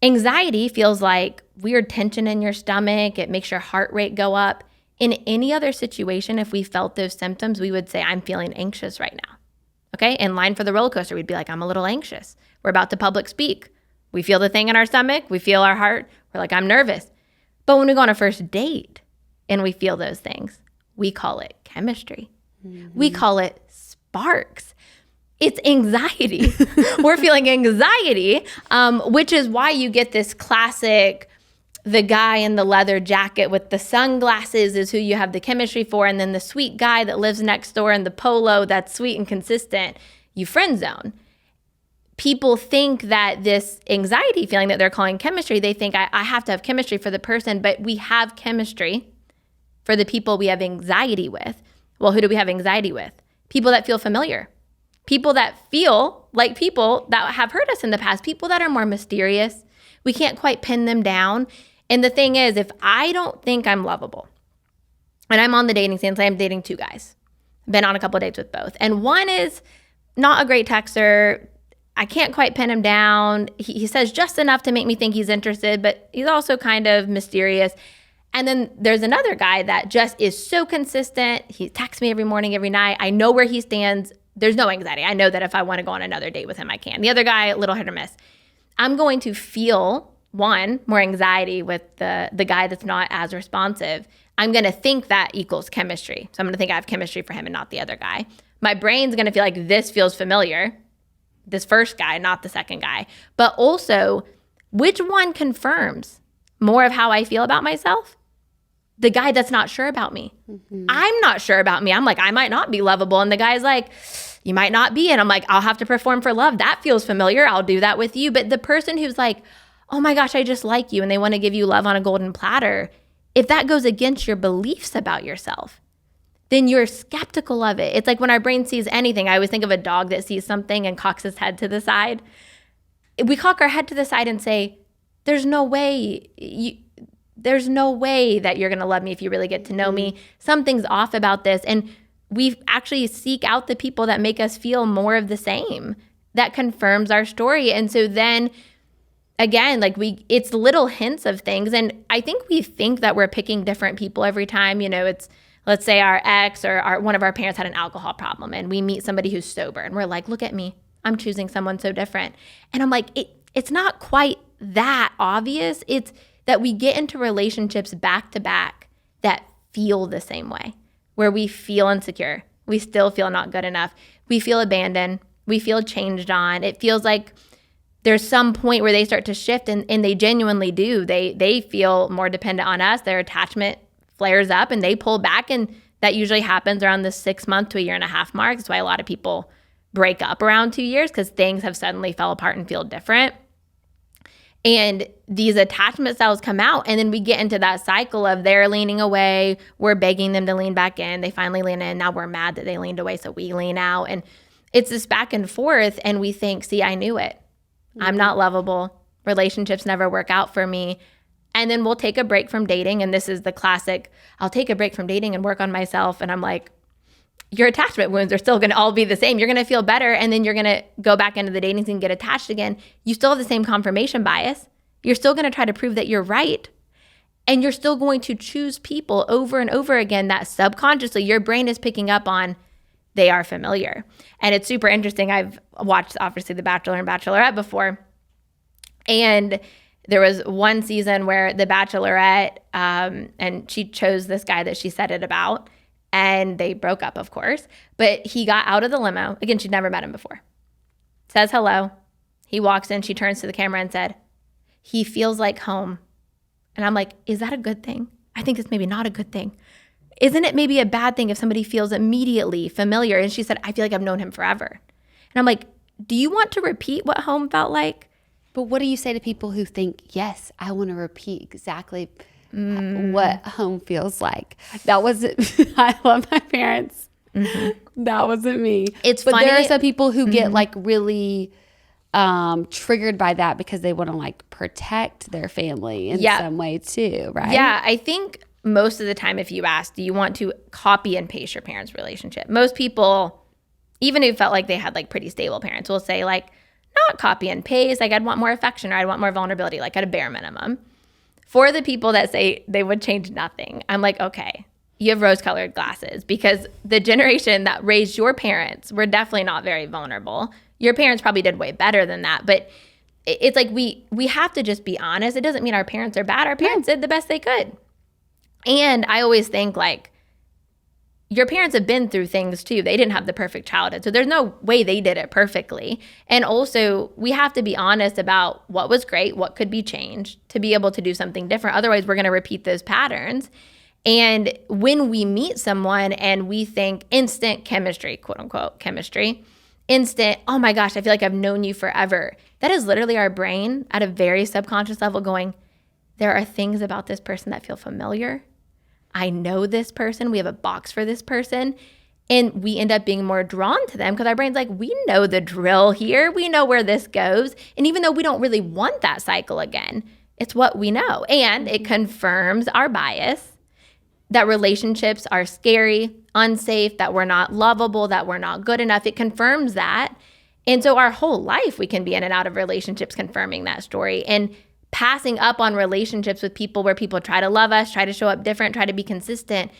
Anxiety feels like weird tension in your stomach. It makes your heart rate go up. In any other situation, if we felt those symptoms, we would say, I'm feeling anxious right now. Okay? In line for the roller coaster, we'd be like, I'm a little anxious. We're about to public speak. We feel the thing in our stomach. We feel our heart. We're like, I'm nervous. But when we go on a first date and we feel those things, we call it chemistry. We call it sparks. It's anxiety. We're feeling anxiety, which is why you get this classic, the guy in the leather jacket with the sunglasses is who you have the chemistry for. And then the sweet guy that lives next door in the polo that's sweet and consistent, you friend zone. people think that this anxiety feeling that they're calling chemistry, they think I have to have chemistry for the person, but we have chemistry for the people we have anxiety with. Well, who do we have anxiety with? People that feel familiar. People that feel like people that have hurt us in the past. People that are more mysterious. We can't quite pin them down. And the thing is, if I don't think I'm lovable, and I'm on the dating scene, so I'm dating 2 guys. Been on a couple of dates with both. And one is not a great texter. I can't quite pin him down. He says just enough to make me think he's interested, but he's also kind of mysterious. And then there's another guy that just is so consistent. He texts me every morning, every night. I know where he stands. There's no anxiety. I know that if I want to go on another date with him, I can. The other guy, a little hit or miss. I'm going to feel, one, more anxiety with the guy that's not as responsive. I'm going to think that equals chemistry. So I'm going to think I have chemistry for him and not the other guy. My brain's going to feel like this feels familiar, this first guy, not the second guy. But also, which one confirms more of how I feel about myself? The guy that's not sure about me. Mm-hmm. I'm not sure about me. I'm like, I might not be lovable. And the guy's like, you might not be. And I'm like, I'll have to perform for love. That feels familiar. I'll do that with you. But the person who's like, oh my gosh, I just like you, and they want to give you love on a golden platter, if that goes against your beliefs about yourself, then you're skeptical of it. It's like when our brain sees anything, I always think of a dog that sees something and cocks his head to the side. We cock our head to the side and say, there's no way that you're going to love me if you really get to know me. Something's off about this. And we actually seek out the people that make us feel more of the same. That confirms our story. And so then again, like it's little hints of things. And I think we think that we're picking different people every time. You know, it's, let's say our ex or one of our parents had an alcohol problem and we meet somebody who's sober and we're like, look at me, I'm choosing someone so different. And I'm like, it's not quite that obvious. It's that we get into relationships back to back that feel the same way, where we feel insecure. We still feel not good enough. We feel abandoned. We feel changed on. It feels like there's some point where they start to shift, and they genuinely do. They feel more dependent on us. Their attachment flares up and they pull back, and that usually happens around the 6 month to a 1.5 year mark. That's why a lot of people break up around 2 years, because things have suddenly fell apart and feel different. And these attachment styles come out, and then we get into that cycle of they're leaning away, we're begging them to lean back in, they finally lean in, now we're mad that they leaned away, so we lean out. And it's this back and forth, and we think, see, I knew it. I'm not lovable. Relationships never work out for me. And then we'll take a break from dating. And this is the classic, I'll take a break from dating and work on myself. And I'm like, your attachment wounds are still going to all be the same. You're going to feel better. And then you're going to go back into the dating scene and get attached again. You still have the same confirmation bias. You're still going to try to prove that you're right. And you're still going to choose people over and over again that subconsciously your brain is picking up on. They are familiar. And it's super interesting. I've watched, obviously, The Bachelor and Bachelorette before. And there was one season where the Bachelorette, and she chose this guy that she said it about. And they broke up, of course. But he got out of the limo. Again, she'd never met him before. Says hello. He walks in. She turns to the camera and said, he feels like home. And I'm like, is that a good thing? I think it's maybe not a good thing. Isn't it maybe a bad thing if somebody feels immediately familiar? And she said, I feel like I've known him forever. And I'm like, do you want to repeat what home felt like? But what do you say to people who think, yes, I want to repeat exactly what home feels like? That wasn't, I love my parents. Mm-hmm. That wasn't me. It's but funny. There are some people who get like really triggered by that because they want to like protect their family in some way too, right? Yeah, I think most of the time if you ask, do you want to copy and paste your parents' relationship? Most people, even who felt like they had like pretty stable parents, will say like, not copy and paste, like I'd want more affection or I'd want more vulnerability, like at a bare minimum. For the people that say they would change nothing, I'm like, okay, you have rose-colored glasses, because the generation that raised your parents were definitely not very vulnerable. Your parents probably did way better than that, but it's like we have to just be honest. It doesn't mean our parents are bad. Our parents did the best they could. And I always think like, your parents have been through things too. They didn't have the perfect childhood. So there's no way they did it perfectly. And also we have to be honest about what was great, what could be changed to be able to do something different. Otherwise we're going to repeat those patterns. And when we meet someone and we think instant chemistry, quote unquote chemistry, instant, oh my gosh, I feel like I've known you forever. That is literally our brain at a very subconscious level going, there are things about this person that feel familiar. I know this person. We have a box for this person. And we end up being more drawn to them because our brain's like, we know the drill here. We know where this goes. And even though we don't really want that cycle again, it's what we know. And it confirms our bias that relationships are scary, unsafe, that we're not lovable, that we're not good enough. It confirms that. And so our whole life we can be in and out of relationships confirming that story and passing up on relationships with people where people try to love us, try to show up different, try to be consistent.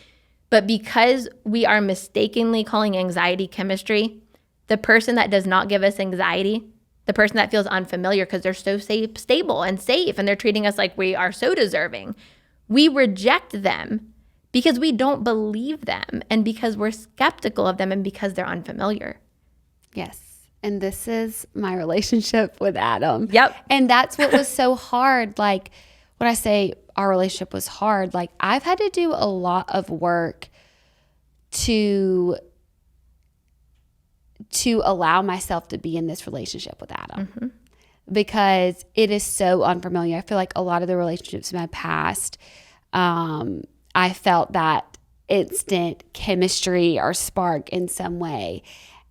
But because we are mistakenly calling anxiety chemistry, the person that does not give us anxiety, the person that feels unfamiliar because they're so stable and safe and they're treating us like we are so deserving, we reject them because we don't believe them and because we're skeptical of them and because they're unfamiliar. Yes. And this is my relationship with Adam. Yep. And that's what was so hard. Like when I say our relationship was hard, like I've had to do a lot of work to allow myself to be in this relationship with Adam because it is so unfamiliar. I feel like a lot of the relationships in my past, I felt that instant chemistry or spark in some way.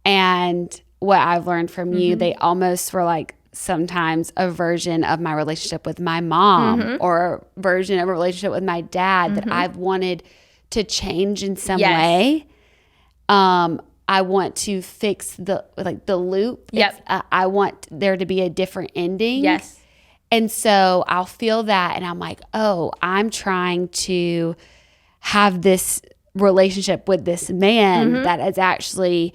And what I've learned from you, they almost were like sometimes a version of my relationship with my mom or a version of a relationship with my dad that I've wanted to change in some way. I want to fix the loop. Yep. I want there to be a different ending. Yes. And so I'll feel that and I'm like, oh, I'm trying to have this relationship with this man that is actually,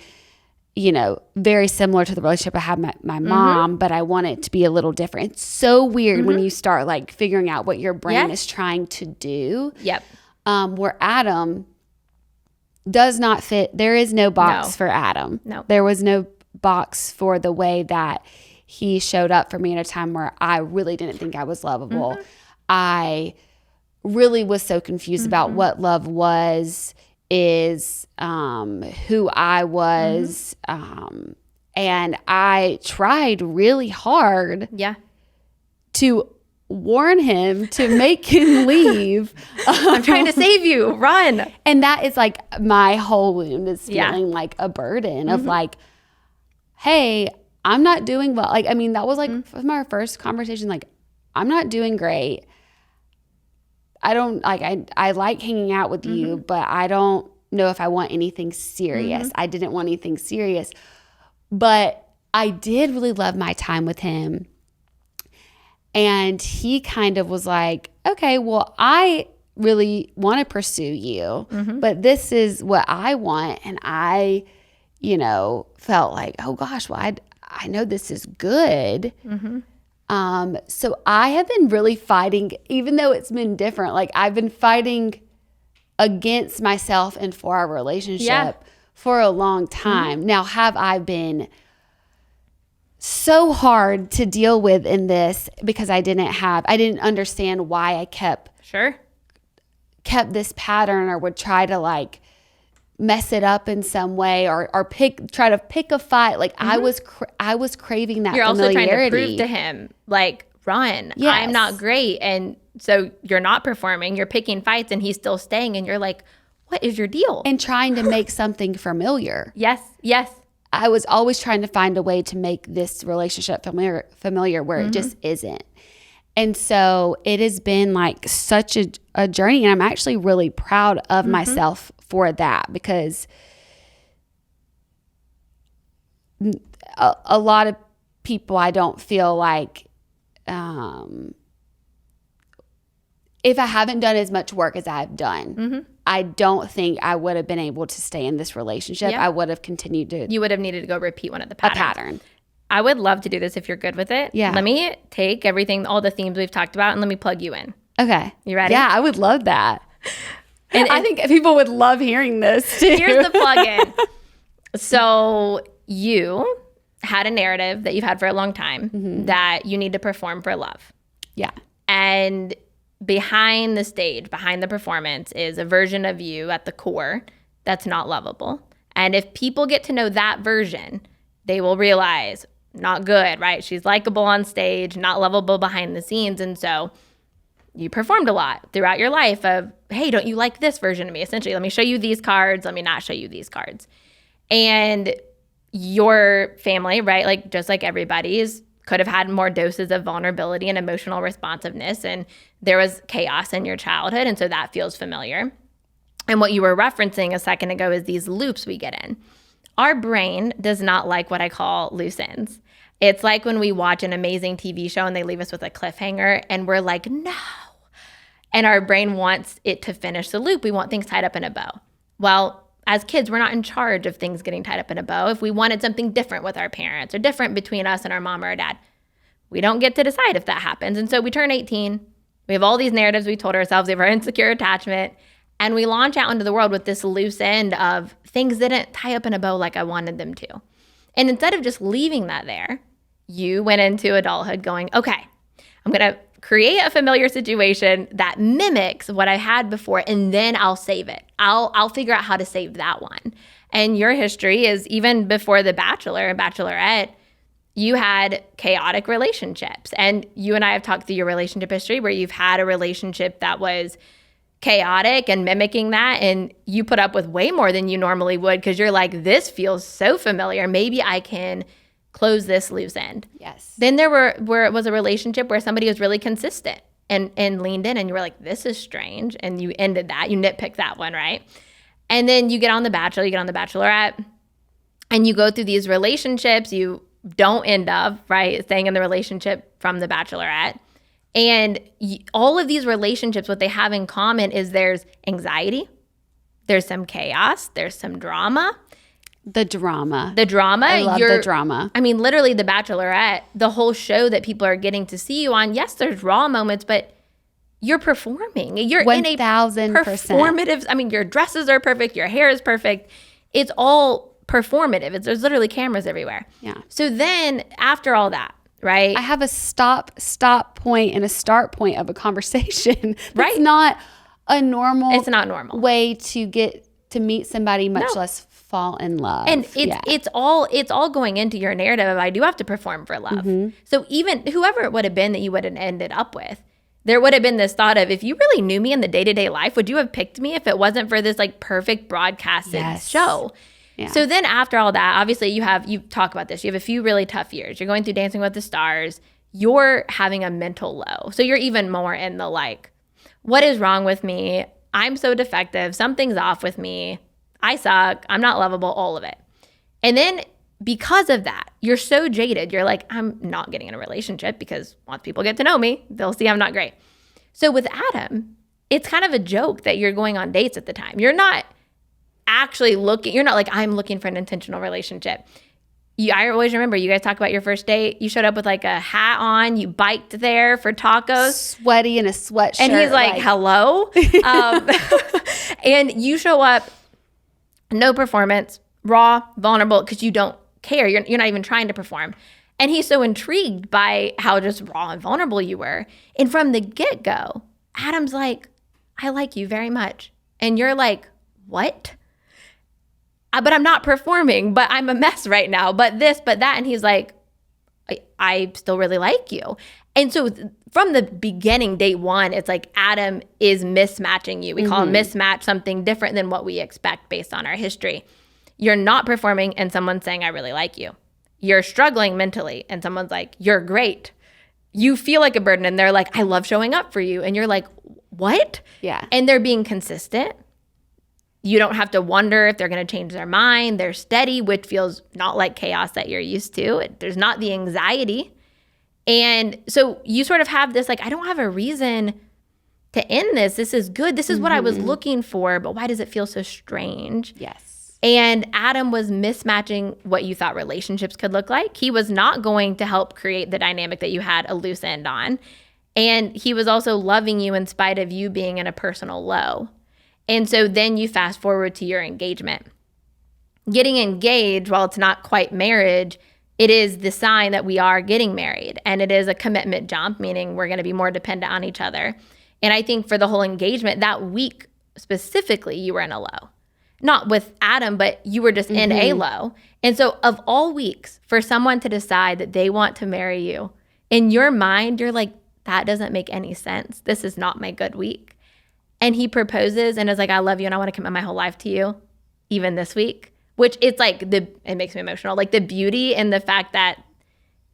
you know, very similar to the relationship I had with my mom, but I want it to be a little different. It's so weird when you start like figuring out what your brain is trying to do. Yep. Where Adam does not fit. There is no box for Adam. No. There was no box for the way that he showed up for me at a time where I really didn't think I was lovable. I really was so confused about what love was, is, who I was. And I tried really hard to warn him to make him leave. I'm trying to save you. Run. And that is like my whole wound is feeling like a burden of like, hey, I'm not doing well. Like, I mean, that was like my first conversation. Like, I'm not doing great. I don't like, I like hanging out with you, but I don't know if I want anything serious. I didn't want anything serious, but I did really love my time with him. And he kind of was like, okay, well, I really want to pursue you, but this is what I want. And I, you know, felt like, oh gosh, well, I know this is good. So I have been really fighting, even though it's been different. Like I've been fighting against myself and for our relationship for a long time. Now, have I been so hard to deal with in this because I didn't understand why I kept this pattern or would try to like mess it up in some way or try to pick a fight. Like I was craving that familiarity. You're also trying to prove to him like, Ron, I'm not great. And so you're not performing, you're picking fights and he's still staying. And you're like, what is your deal? And trying to make something familiar. Yes. I was always trying to find a way to make this relationship familiar where it just isn't. And so it has been like such a journey. And I'm actually really proud of myself for that because a lot of people, I don't feel like, if I haven't done as much work as I've done, I don't think I would have been able to stay in this relationship. I would have continued to. You would have needed to go repeat one of the patterns. A pattern. I would love to do this if you're good with it. Yeah. Let me take everything, all the themes we've talked about, and let me plug you in. Okay. You ready? Yeah, I would love that. And I think people would love hearing this too. Here's the plug-in. So you had a narrative that you've had for a long time that you need to perform for love. Yeah. And behind the stage, behind the performance is a version of you at the core that's not lovable. And if people get to know that version, they will realize not good, right? She's likable on stage, not lovable behind the scenes. And so you performed a lot throughout your life of, hey, don't you like this version of me? Essentially, let me show you these cards. Let me not show you these cards. And your family, right, like just like everybody's, could have had more doses of vulnerability and emotional responsiveness. And there was chaos in your childhood. And so that feels familiar. And what you were referencing a second ago is these loops we get in. Our brain does not like what I call loose ends. It's like when we watch an amazing TV show and they leave us with a cliffhanger and we're like, no. And our brain wants it to finish the loop. We want things tied up in a bow. Well, as kids, we're not in charge of things getting tied up in a bow. If we wanted something different with our parents or different between us and our mom or our dad, we don't get to decide if that happens. And so we turn 18. We have all these narratives we told ourselves. We have our insecure attachment. And we launch out into the world with this loose end of things didn't tie up in a bow like I wanted them to. And instead of just leaving that there, you went into adulthood going, okay, I'm going to create a familiar situation that mimics what I had before, and then I'll save it. I'll figure out how to save that one. And your history is even before The Bachelor and Bachelorette, you had chaotic relationships. And you and I have talked through your relationship history where you've had a relationship that was chaotic and mimicking that, and you put up with way more than you normally would because you're like, this feels so familiar. Maybe I can close this loose end. Yes. Then there where it was a relationship where somebody was really consistent and leaned in, and you were like, this is strange, and you ended that. You nitpicked that one, right? And then you get on The Bachelor, you get on The Bachelorette, and you go through these relationships. You don't end up, right, staying in the relationship from The Bachelorette. And all of these relationships, what they have in common is there's anxiety, there's some chaos, there's some drama. The drama. I love the drama. I mean, literally The Bachelorette, the whole show that people are getting to see you on, yes, there's raw moments, but you're performing. You're 1,000%. in a performative, I mean, your dresses are perfect, your hair is perfect. It's all performative. There's literally cameras everywhere. Yeah. So then after all that, right? I have a stop point and a start point of a conversation. Right. It's not a normal. It's not normal way to get to meet somebody, much less fall in love. And it's all going into your narrative of I do have to perform for love. Mm-hmm. So even whoever it would have been that you would have ended up with, there would have been this thought of, if you really knew me in the day-to-day life, would you have picked me if it wasn't for this like perfect broadcasted show? Yeah. So then after all that, obviously you talk about this, you have a few really tough years. You're going through Dancing with the Stars. You're having a mental low. So you're even more in the like, what is wrong with me? I'm so defective. Something's off with me. I suck. I'm not lovable, all of it. And then because of that, you're so jaded. You're like, I'm not getting in a relationship because once people get to know me, they'll see I'm not great. So with Adam, it's kind of a joke that you're going on dates at the time. You're not actually looking. You're not like, I'm looking for an intentional relationship. I always remember you guys talk about your first date. You showed up with like a hat on. You biked there for tacos. Sweaty in a sweatshirt. And he's like, hello? And you show up, no performance, raw, vulnerable, because you don't care. You're not even trying to perform. And he's so intrigued by how just raw and vulnerable you were. And from the get-go, Adam's like, I like you very much. And you're like, what? But I'm not performing, but I'm a mess right now, but this, but that. And he's like, I still really like you. And so from the beginning, day one, it's like Adam is mismatching you. We call him mismatch, something different than what we expect based on our history. You're not performing and someone's saying, I really like you. You're struggling mentally and someone's like, you're great. You feel like a burden and they're like, I love showing up for you. And you're like, what? Yeah. And they're being consistent. You don't have to wonder if they're going to change their mind. They're steady, which feels not like chaos that you're used to. There's not the anxiety. And so you sort of have this, like, I don't have a reason to end this. This is good. This is what I was looking for, but why does it feel so strange? Yes. And Adam was mismatching what you thought relationships could look like. He was not going to help create the dynamic that you had a loose end on. And he was also loving you in spite of you being in a personal low. And so then you fast forward to your engagement. Getting engaged, while it's not quite marriage, it is the sign that we are getting married. And it is a commitment jump, meaning we're going to be more dependent on each other. And I think for the whole engagement, that week specifically, you were in a low. not with Adam, but you were just in a low. And so of all weeks, for someone to decide that they want to marry you, in your mind, you're like, that doesn't make any sense. This is not my good week. And he proposes and is like, I love you and I want to commit my whole life to you, even this week, which it's like, it makes me emotional. Like the beauty and the fact that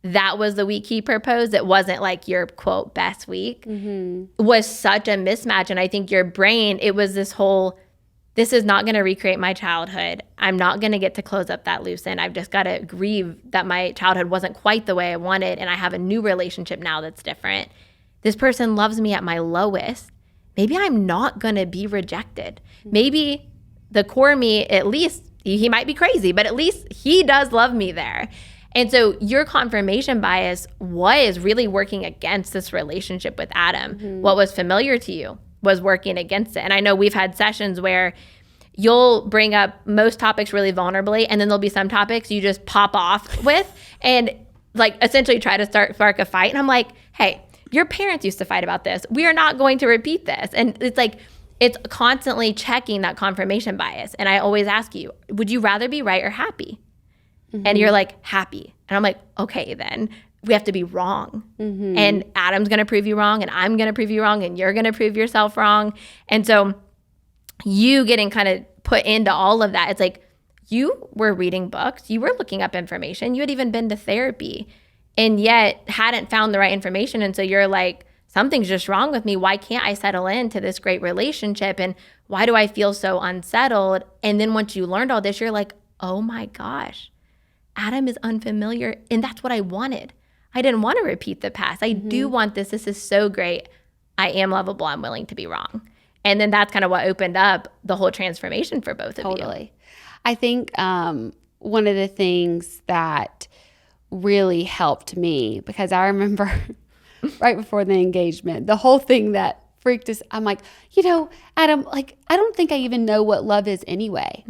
that was the week he proposed, it wasn't like your quote best week, was such a mismatch. And I think your brain, it was this whole, this is not going to recreate my childhood. I'm not going to get to close up that loose end. I've just got to grieve that my childhood wasn't quite the way I wanted. And I have a new relationship now that's different. This person loves me at my lowest. Maybe I'm not going to be rejected. Maybe the core me, at least he might be crazy, but at least he does love me there. And so your confirmation bias was really working against this relationship with Adam. What was familiar to you was working against it. And I know we've had sessions where you'll bring up most topics really vulnerably, and then there'll be some topics you just pop off with and like essentially try to spark a fight. And I'm like, hey, your parents used to fight about this. We are not going to repeat this. And it's like, it's constantly checking that confirmation bias. And I always ask you, would you rather be right or happy? And you're like, happy. And I'm like, okay, then we have to be wrong. And Adam's going to prove you wrong, and I'm going to prove you wrong, and you're going to prove yourself wrong. And so you getting kind of put into all of that, it's like you were reading books, you were looking up information, you had even been to therapy, and yet hadn't found the right information. And so you're like, something's just wrong with me. Why can't I settle into this great relationship? And why do I feel so unsettled? And then once you learned all this, you're like, oh my gosh, Adam is unfamiliar, and that's what I wanted. I didn't want to repeat the past. I do want this. This is so great. I am lovable. I'm willing to be wrong. And then that's kind of what opened up the whole transformation for both of you. Totally. I think one of the things that really helped me, because I remember right before the engagement, the whole thing that freaked us, I'm like, Adam, like, I don't think I even know what love is anyway.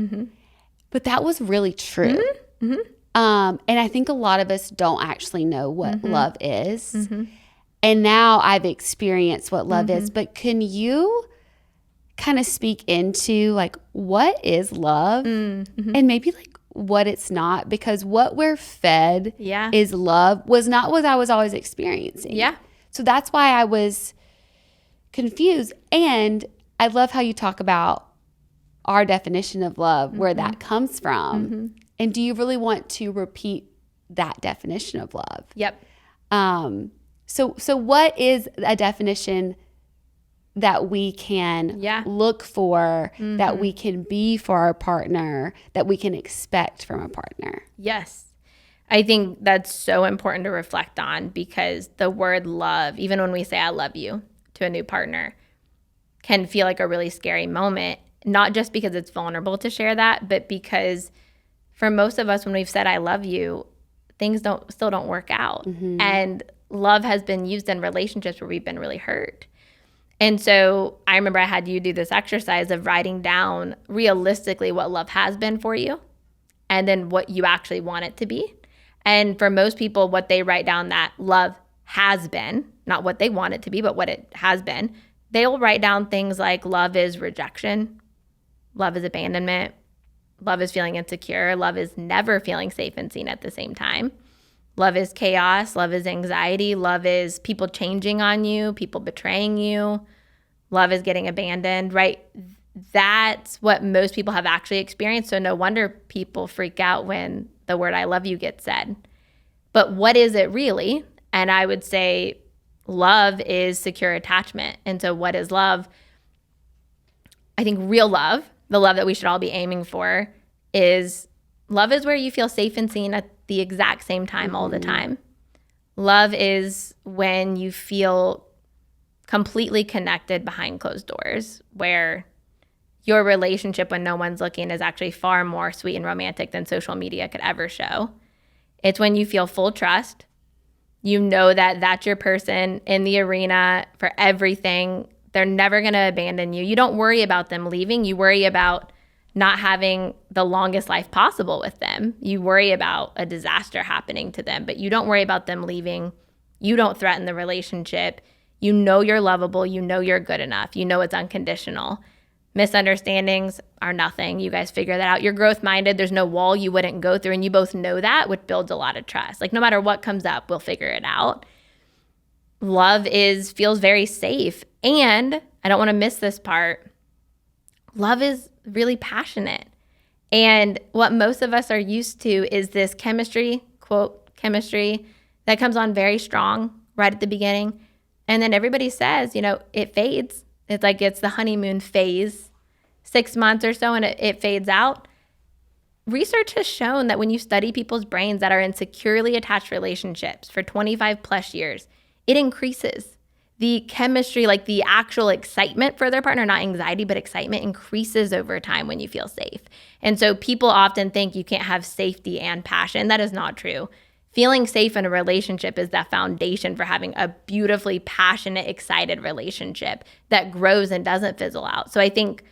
But that was really true. And I think a lot of us don't actually know what love is. And now I've experienced what love is. But can you kind of speak into like, what is love? And maybe like what it's not? Because what we're fed is love was not what I was always experiencing. So that's why I was confused. And I love how you talk about our definition of love, where that comes from. And do you really want to repeat that definition of love? So what is a definition that we can look for, that we can be for our partner, that we can expect from a partner? Yes. I think that's so important to reflect on, because the word love, even when we say I love you to a new partner, can feel like a really scary moment, not just because it's vulnerable to share that, but because for most of us, when we've said I love you, things still don't work out. And love has been used in relationships where we've been really hurt. And so I remember I had you do this exercise of writing down realistically what love has been for you, and then what you actually want it to be. And for most people, what they write down that love has been, not what they want it to be, but what it has been, they'll write down things like love is rejection, love is abandonment, love is feeling insecure. Love is never feeling safe and seen at the same time. Love is chaos. Love is anxiety. Love is people changing on you, people betraying you. Love is getting abandoned, right? That's what most people have actually experienced. So no wonder people freak out when the word I love you gets said. But what is it really? And I would say love is secure attachment. And so what is love? I think real love, the love that we should all be aiming for, is love is where you feel safe and seen at the exact same time all the time. Love is when you feel completely connected behind closed doors, where your relationship when no one's looking is actually far more sweet and romantic than social media could ever show. It's when you feel full trust. You know that that's your person in the arena for everything. They're never going to abandon you. You don't worry about them leaving. You worry about not having the longest life possible with them. You worry about a disaster happening to them, but you don't worry about them leaving. You don't threaten the relationship. You know you're lovable. You know you're good enough. You know it's unconditional. Misunderstandings are nothing. You guys figure that out. You're growth minded. There's no wall you wouldn't go through. And you both know that, which builds a lot of trust. Like no matter what comes up, we'll figure it out. Love feels very safe. And I don't want to miss this part. Love is really passionate. And what most of us are used to is this chemistry, quote, chemistry, that comes on very strong right at the beginning. And then everybody says, it fades. It's like it's the honeymoon phase, 6 months or so, and it fades out. Research has shown that when you study people's brains that are in securely attached relationships for 25 plus years, it increases. The chemistry, like the actual excitement for their partner, not anxiety, but excitement increases over time when you feel safe. And so people often think you can't have safety and passion. That is not true. Feeling safe in a relationship is the foundation for having a beautifully passionate, excited relationship that grows and doesn't fizzle out. So I think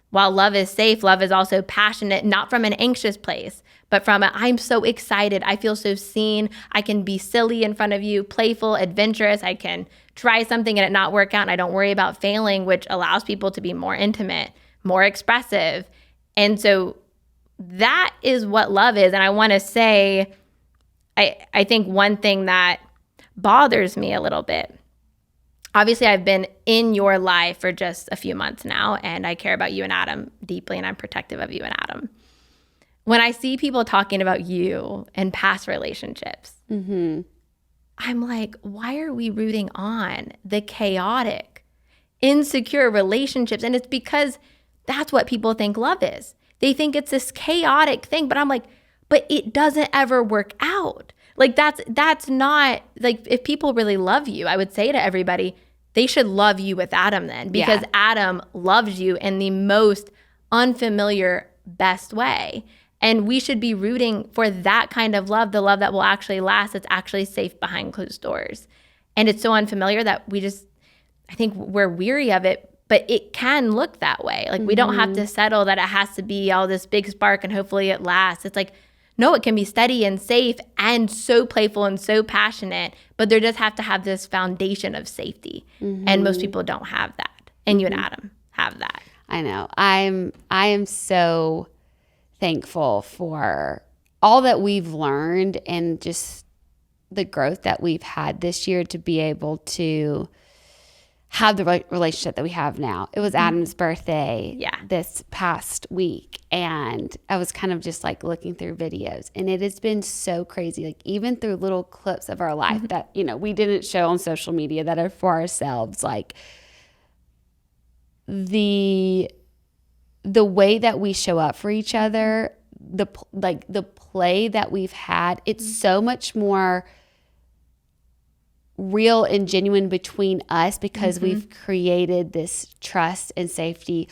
while love is safe, love is also passionate, not from an anxious place, but from I'm so excited. I feel so seen. I can be silly in front of you, playful, adventurous. I can try something and it not work out, and I don't worry about failing, which allows people to be more intimate, more expressive. And so that is what love is. And I want to say, I think one thing that bothers me a little bit, obviously I've been in your life for just a few months now, and I care about you and Adam deeply, and I'm protective of you and Adam. When I see people talking about you and past relationships, I'm like, why are we rooting on the chaotic, insecure relationships? And it's because that's what people think love is. They think it's this chaotic thing, but I'm like, but it doesn't ever work out. Like that's not, like, if people really love you, I would say to everybody, they should love you with Adam then, because Adam loves you in the most unfamiliar, best way. And we should be rooting for that kind of love, the love that will actually last, that's actually safe behind closed doors. And it's so unfamiliar that I think we're weary of it, but it can look that way. Like we don't have to settle that it has to be all this big spark and hopefully it lasts. It's like, no, it can be steady and safe and so playful and so passionate, but there does have to have this foundation of safety. And most people don't have that. And you and Adam have that. I know. I am so thankful for all that we've learned and just the growth that we've had this year to be able to have the relationship that we have now. It was Adam's birthday this past week, and I was kind of just like looking through videos, and it has been so crazy, like even through little clips of our life that we didn't show on social media that are for ourselves, like the way that we show up for each other, the play that we've had, it's so much more real and genuine between us because we've created this trust and safety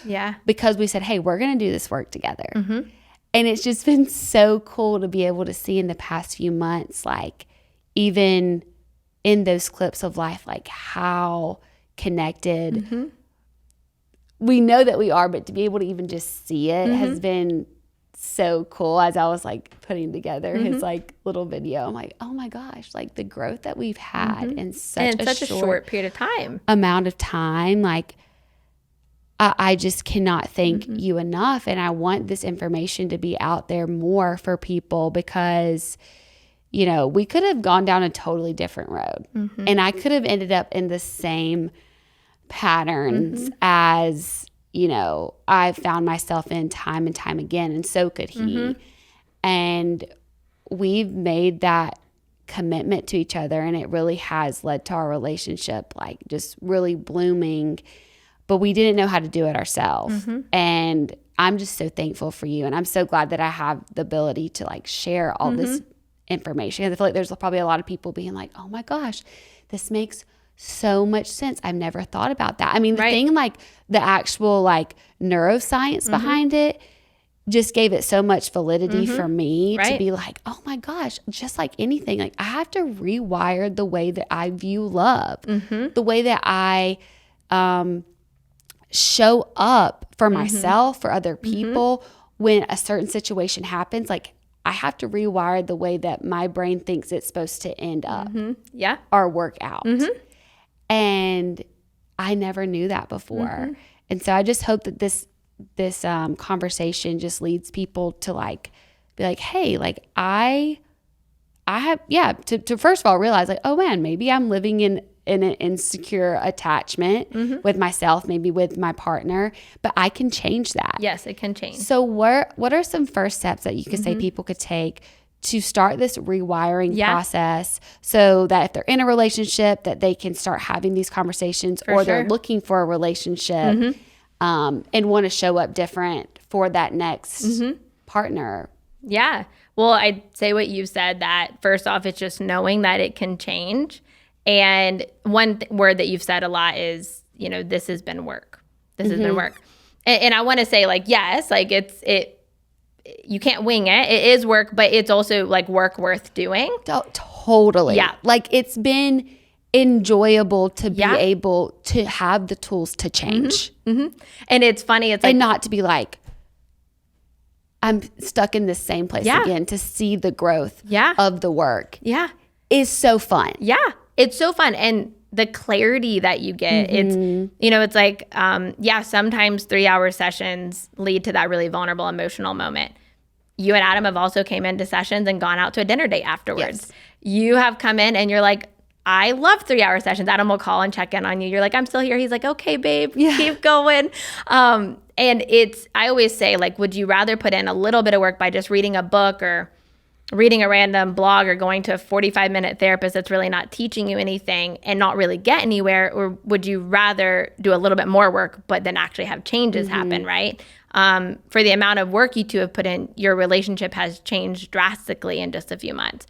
because we said, hey, we're going to do this work together. And it's just been so cool to be able to see in the past few months, like even in those clips of life, like how connected we know that we are, but to be able to even just see it has been so cool. As I was like putting together his like little video, I'm like, oh my gosh, like the growth that we've had in such a short period of time, amount of time. Like I just cannot thank you enough. And I want this information to be out there more for people because, we could have gone down a totally different road and I could have ended up in the same patterns as I found myself in time and time again, and so could he. And we've made that commitment to each other, and it really has led to our relationship like just really blooming, but we didn't know how to do it ourselves. And I'm just so thankful for you, and I'm so glad that I have the ability to like share all this information. I feel like there's probably a lot of people being like, oh my gosh, this makes so much sense. I've never thought about that. I mean, the thing, like the actual like neuroscience behind it just gave it so much validity for me to be like, oh my gosh, just like anything, like I have to rewire the way that I view love, the way that I show up for myself, for other people. When a certain situation happens, like I have to rewire the way that my brain thinks it's supposed to end up or work out. And I never knew that before. And so I just hope that this conversation just leads people to like be like, hey, like I have, to first of all realize like, oh man, maybe I'm living in an insecure attachment with myself, maybe with my partner, but I can change that. Yes, it can change. So what are some first steps that you could say people could take to start this rewiring process, so that if they're in a relationship, that they can start having these conversations, or they're looking for a relationship and want to show up different for that next partner? Yeah. Well, I'd say what you said, that first off, it's just knowing that it can change. And one word that you've said a lot is, this has been work. This has been work. And I want to say, like, yes, like you can't wing it. It is work, but it's also like work worth doing. Totally. Yeah. Like, it's been enjoyable to be able to have the tools to change. And it's funny. It's like, and not to be like, I'm stuck in the same place again, to see the growth of the work. Yeah. Is so fun. Yeah. It's so fun. And the clarity that you get, it's like, sometimes 3-hour sessions lead to that really vulnerable emotional moment. You and Adam have also came into sessions and gone out to a dinner date afterwards. Yes. You have come in and you're like, I love 3-hour sessions. Adam will call and check in on you. You're like, I'm still here. He's like, okay, babe, keep going. And I always say, like, would you rather put in a little bit of work by just reading a book or reading a random blog or going to a 45-minute therapist that's really not teaching you anything and not really get anywhere? Or would you rather do a little bit more work, but then actually have changes happen, right? For the amount of work you two have put in, your relationship has changed drastically in just a few months.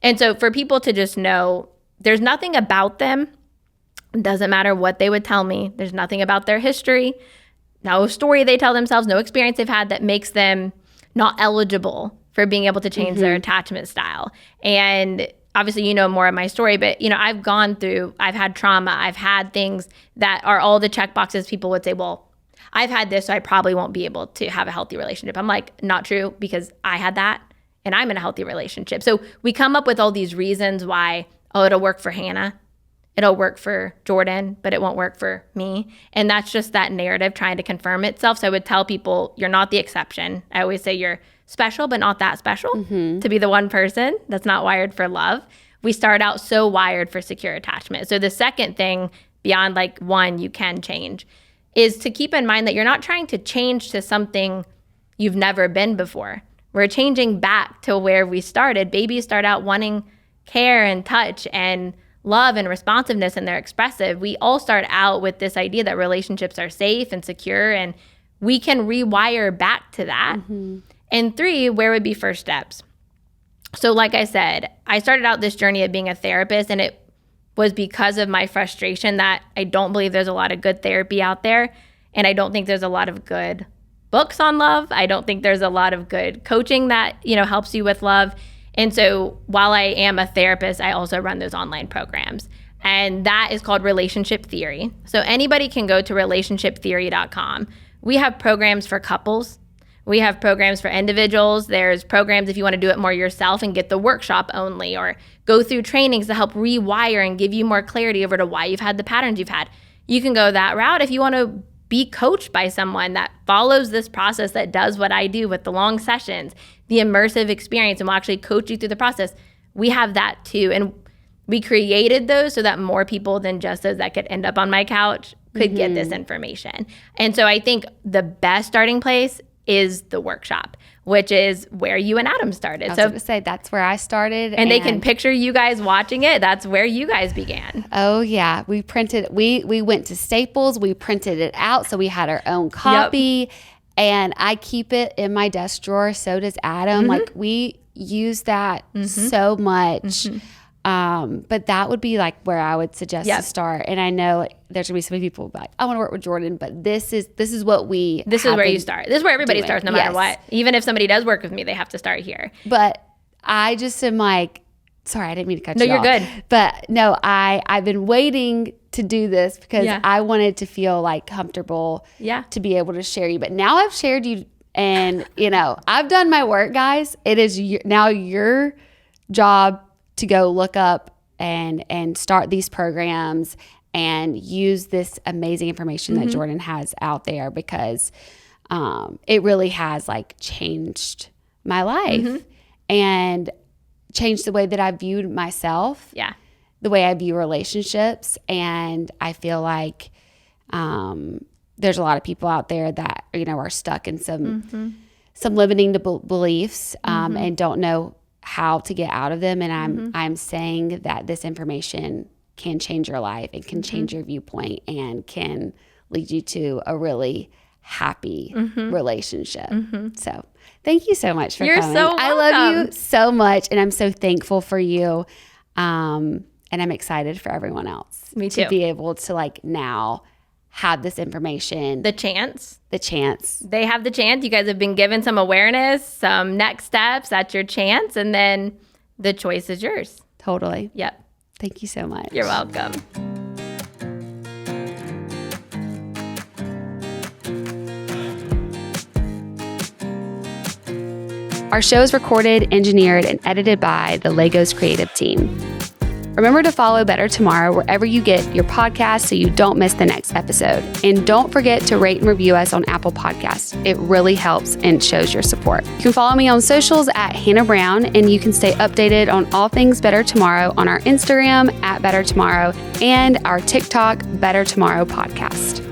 And so for people to just know, there's nothing about them, it doesn't matter what they would tell me, there's nothing about their history, no story they tell themselves, no experience they've had that makes them not eligible for being able to change their attachment style. And obviously, more of my story, but I've had trauma, I've had things that are all the check boxes people would say, well, I've had this, so I probably won't be able to have a healthy relationship. I'm like, not true, because I had that and I'm in a healthy relationship. So we come up with all these reasons why, it'll work for Hannah, it'll work for Jourdan, but it won't work for me. And that's just that narrative trying to confirm itself. So I would tell people, you're not the exception. I always say you're special, but not that special to be the one person that's not wired for love. We start out so wired for secure attachment. So the second thing, beyond like one, you can change, is to keep in mind that you're not trying to change to something you've never been before. We're changing back to where we started. Babies start out wanting care and touch and love and responsiveness, and they're expressive. We all start out with this idea that relationships are safe and secure, and we can rewire back to that. And 3, where would be first steps? So like I said, I started out this journey of being a therapist, and it was because of my frustration that I don't believe there's a lot of good therapy out there. And I don't think there's a lot of good books on love. I don't think there's a lot of good coaching that, helps you with love. And so while I am a therapist, I also run those online programs. And that is called Relationship Theory. So anybody can go to relationshiptheory.com. We have programs for couples. We have programs for individuals. There's programs if you want to do it more yourself and get the workshop only, or go through trainings to help rewire and give you more clarity over to why you've had the patterns you've had. You can go that route. If you want to be coached by someone that follows this process, that does what I do with the long sessions, the immersive experience, and will actually coach you through the process, we have that too. And we created those so that more people than just those that could end up on my couch could get this information. And so I think the best starting place is the workshop, which is where you and Adam started. I was going to say, that's where I started. And they can picture you guys watching it. That's where you guys began. Oh, yeah. We printed, we went to Staples. We printed it out. So we had our own copy. Yep. And I keep it in my desk drawer. So does Adam. Like, we use that so much. But that would be like where I would suggest to start. And I know there's gonna be so many people like, I want to work with Jourdan, but this is what we this is where you start. This is where everybody starts, no matter what. Even if somebody does work with me, they have to start here. But I just am like, sorry, I didn't mean to cut you off. No, you're good. But no, I've been waiting to do this because I wanted to feel like comfortable to be able to share you. But now I've shared you, and I've done my work, guys. It is now your job to go look up and start these programs and use this amazing information that Jourdan has out there, because it really has like changed my life and changed the way that I viewed myself. Yeah. The way I view relationships. And I feel like there's a lot of people out there that, are stuck in some limiting beliefs and don't know how to get out of them. And I'm saying that this information can change your life and can change your viewpoint and can lead you to a really happy relationship. So thank you so much for coming. So welcome. I love you so much, and I'm so thankful for you. And I'm excited for everyone else. Me too. To be able to like now have this information. The chance. They have the chance. You guys have been given some awareness, some next steps. That's your chance. And then the choice is yours. Totally. Yep. Thank you so much. You're welcome. Our show is recorded, engineered, and edited by the Legos creative team. Remember to follow Better Tomorrow wherever you get your podcasts so you don't miss the next episode. And don't forget to rate and review us on Apple Podcasts. It really helps and shows your support. You can follow me on socials at Hannah Brown, and you can stay updated on all things Better Tomorrow on our Instagram at Better Tomorrow and our TikTok Better Tomorrow podcast.